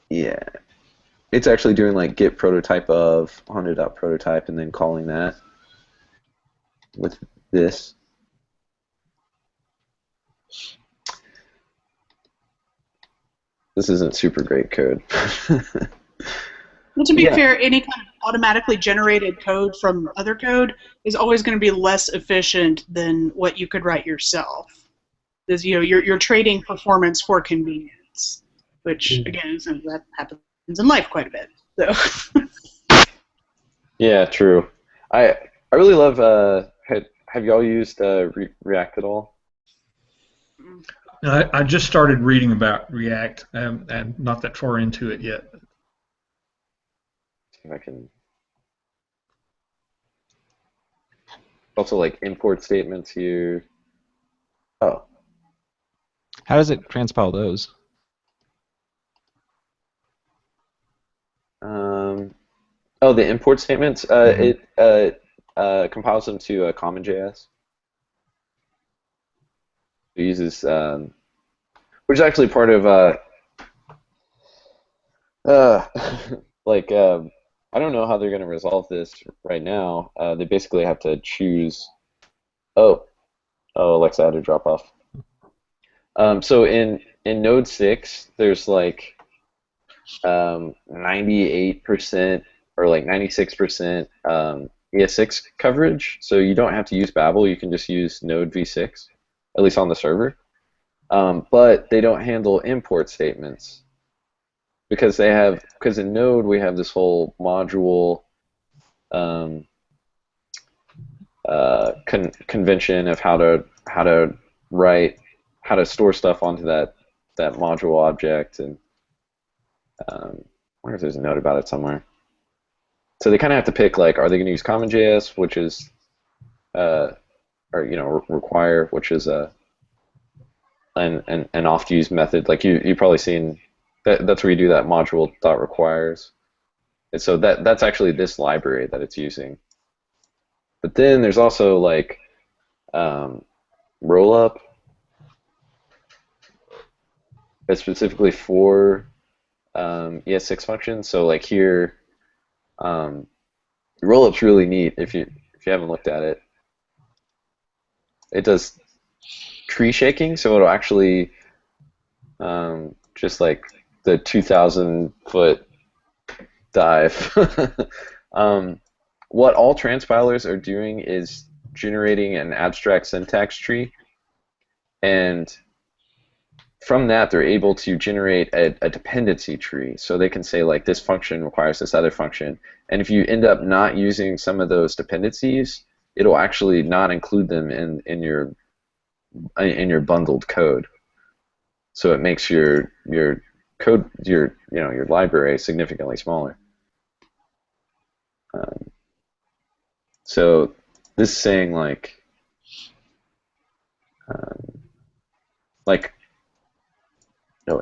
yeah, it's actually doing like get prototype of Honda.prototype and then calling that with this. This isn't super great code. Well, to be fair, any kind of automatically generated code from other code is always going to be less efficient than what you could write yourself. Because you're trading performance for convenience, which again that happens in life quite a bit. So. Yeah, true. I really love. Have y'all used React at all? I just started reading about React. I'm not that far into it yet. See if I can. Also like import statements here. Oh, How does it transpile those? oh, the import statements. It compiles them to CommonJS. It uses, which is actually part of like I don't know how they're going to resolve this right now. They basically have to choose. Oh, Alexa had to drop off. So in Node 6, there's like 98% or like 96% ES6 coverage. So you don't have to use Babel. You can just use Node v6, at least on the server. But they don't handle import statements because in Node we have this whole module convention of how to store stuff onto that module object, and I wonder if there's a note about it somewhere. So they kind of have to pick, like, are they going to use CommonJS, which is or require, which is an oft used method. Like you've probably seen that's where you do that module dot requires. And so that's actually this library that it's using. But then there's also like rollup that's specifically for ES6 functions. So like here, rollup's really neat if you haven't looked at it. It does tree shaking, so it'll actually just like the 2,000-foot dive. What all transpilers are doing is generating an abstract syntax tree, and from that they're able to generate a dependency tree. So they can say, like, this function requires this other function, and if you end up not using some of those dependencies, it'll actually not include them in your bundled code. So it makes your code, your library significantly smaller. So this is saying like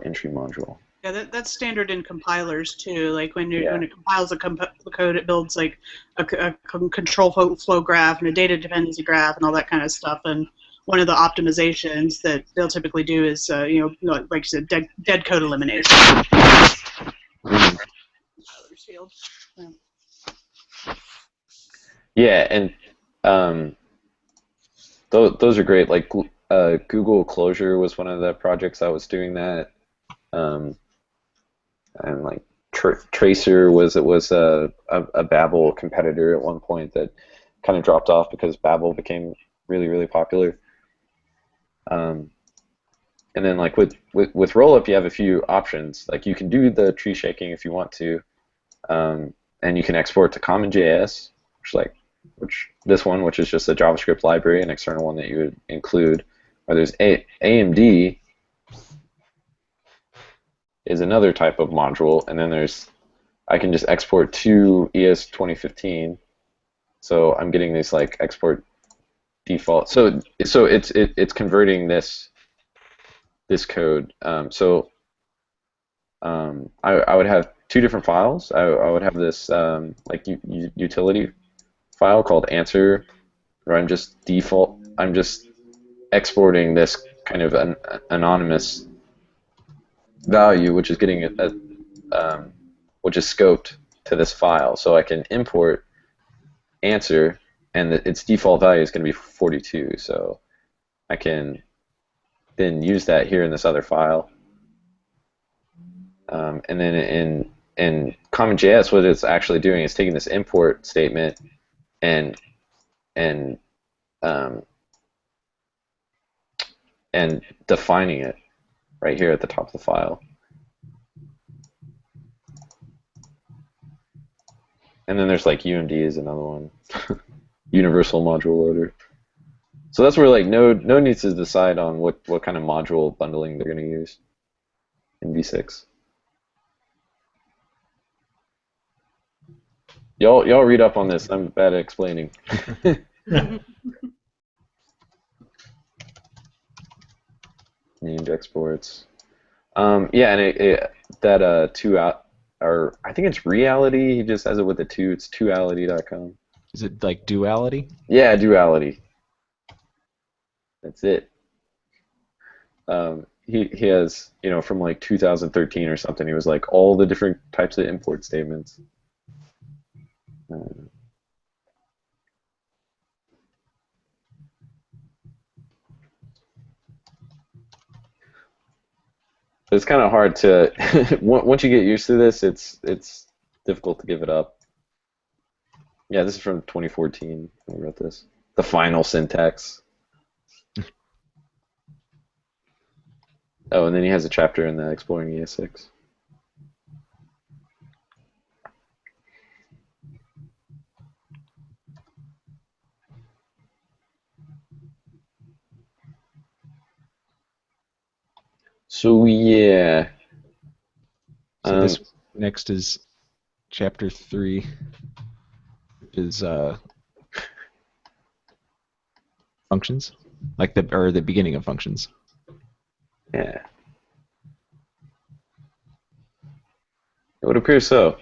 entry module. Yeah, that's standard in compilers too. Like when it compiles the code, it builds like a control flow graph and a data dependency graph and all that kind of stuff. And one of the optimizations that they'll typically do is, like you said, dead code elimination. Yeah, and those are great. Like Google Closure was one of the projects that was doing that, and like Tracer was a Babel competitor at one point that kind of dropped off because Babel became really, really popular. And then like with Rollup, you have a few options. Like you can do the tree shaking if you want to, and you can export to CommonJS, which is just a JavaScript library, an external one that you would include. Or there's AMD is another type of module, and then I can just export to ES 2015. So I'm getting this like export default. So it's converting this code. I would have two different files. I would have this utility file called answer, where I'm just exporting this kind of an anonymous value, which is getting which is scoped to this file. So I can import answer, and its default value is going to be 42. So I can then use that here in this other file. And then in CommonJS, what it's actually doing is taking this import statement and defining it right here at the top of the file. And then there's like UMD is another one, Universal Module Loader. So that's where like Node needs to decide on what kind of module bundling they're going to use in v6. Y'all read up on this. I'm bad at explaining. Named exports. Yeah, and that two out, or I think it's reality. He just has it with a two. It's twoality.com. Is it like duality? Yeah, duality. That's it. He has, from like 2013 or something. He was like all the different types of import statements. It's kind of hard to once you get used to this, it's difficult to give it up. Yeah, this is from 2014. I wrote this. The final syntax. Oh, and then he has a chapter in the Exploring ES6. So yeah. So this next is chapter 3, which is functions, like the beginning of functions. Yeah. It would appear so.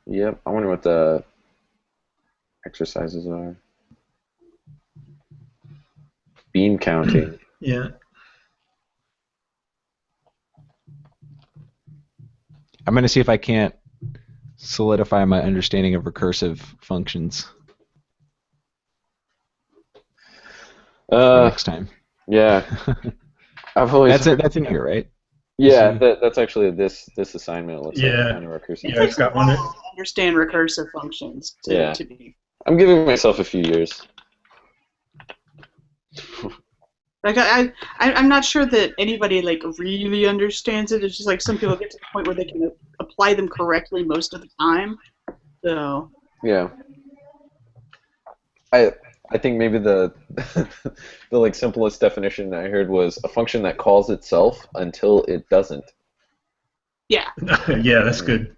Yep. I wonder what the exercises are. Bean counting. Yeah. I'm going to see if I can't solidify my understanding of recursive functions for next time. Yeah. I've always that's in here, right? Yeah, that's actually this assignment. It looks like kind of recursive. Yeah, it's got one. Understand recursive functions to be. I'm giving myself a few years. Like I'm not sure that anybody like really understands it. It's just like some people get to the point where they can apply them correctly most of the time. So. Yeah. I think maybe the the like simplest definition I heard was a function that calls itself until it doesn't. Yeah. Yeah, that's good.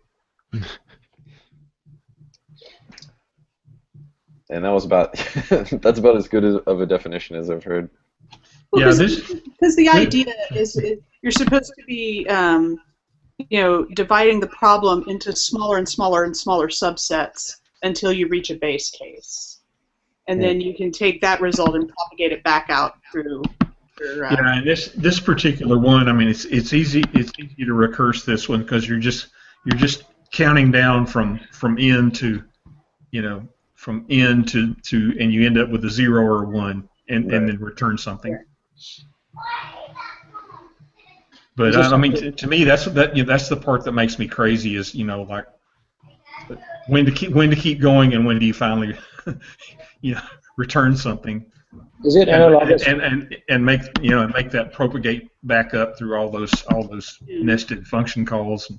And that was about that's about as good of a definition as I've heard. Well, because the idea is you're supposed to be dividing the problem into smaller and smaller and smaller subsets until you reach a base case, and then you can take that result and propagate it back out through. Yeah, and this particular one, I mean, it's easy to recurse this one because you're just counting down from n to from n to and you end up with a 0 or a 1 and then return something. But I mean, to me, that's the part that makes me crazy is like when to keep going and when do you finally return something. Is it analogous? And make make that propagate back up through all those nested function calls.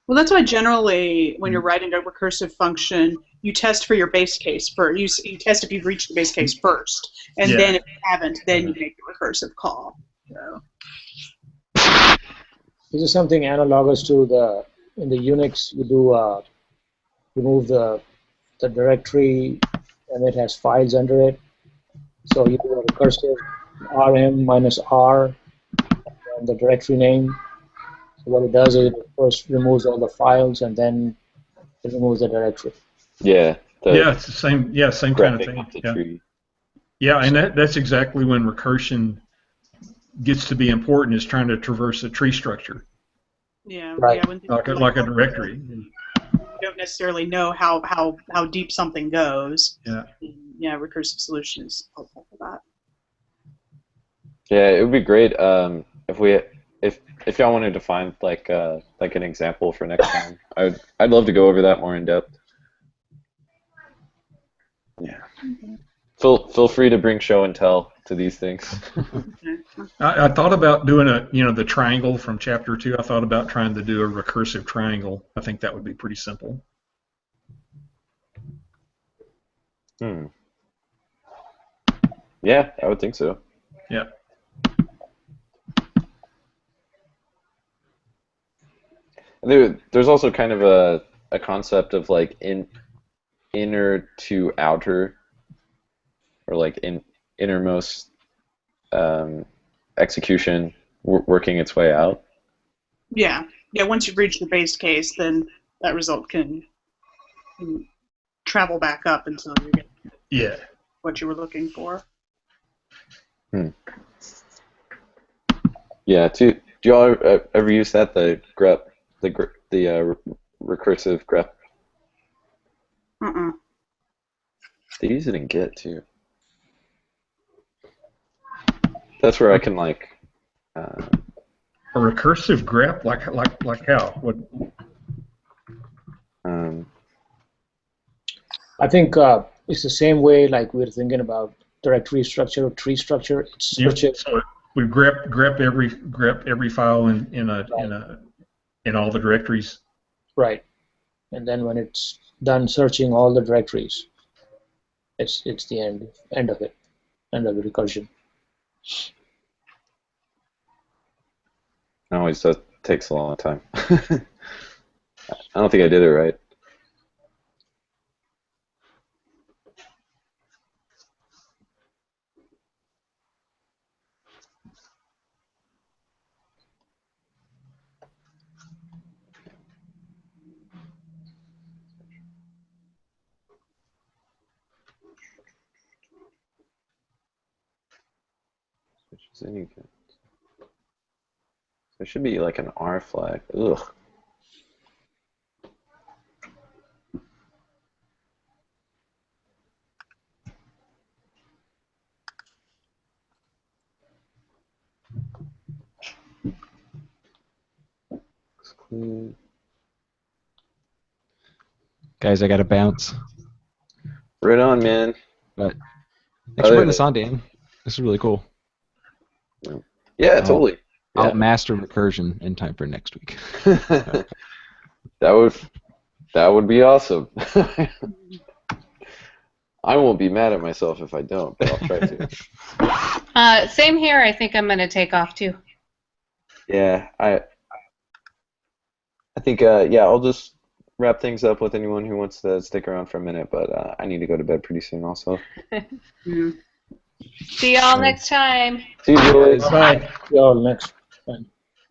Well, that's why generally when you're writing a recursive function, you test for your base case first. You test if you've reached the base case first, and then if you haven't, then you make the recursive call. So. This is something analogous to in the Unix you do remove the directory and it has files under it. So you do a recursive rm minus r and the directory name. So what it does is it first removes all the files and then it removes the directory. Yeah. It's the same. Yeah, same kind of thing. Yeah, and that's exactly when recursion gets to be important, is trying to traverse a tree structure. Yeah. Right. Yeah, like a directory. You don't necessarily know how deep something goes. Yeah. Yeah, recursive solution is helpful for that. Yeah, it would be great if y'all wanted to find like an example for next time. I'd love to go over that more in depth. Yeah. Feel free to bring show and tell to these things. I thought about doing the triangle from chapter 2. I thought about trying to do a recursive triangle. I think that would be pretty simple. Yeah, I would think so. Yeah. There's also kind of a concept of like inner to outer, or like innermost execution working its way out. Yeah. Once you've reached the base case, then that result can travel back up until you get what you were looking for. Yeah. Do y'all ever use that, the grep, the recursive grep? They use it in Git too. That's where I can like. A recursive grep, like how? What? I think it's the same way like we're thinking about directory structure or tree structure. It's So we grep every file in all the directories. Right, and then when it's done searching all the directories, it's the end of it, end of the recursion. It always takes a long time. I don't think I did it right. There should be like an R flag. Ugh. Exclude. Guys, I got to bounce. Right on, man. But thanks for putting this on, Dan. This is really cool. Yeah, totally. I'll master recursion in time for next week. That would be awesome. I won't be mad at myself if I don't, but I'll try to. Same here. I think I'm going to take off too. Yeah, I think I'll just wrap things up with anyone who wants to stick around for a minute, but I need to go to bed pretty soon also. See y'all next time. See you guys. Bye. See y'all next time.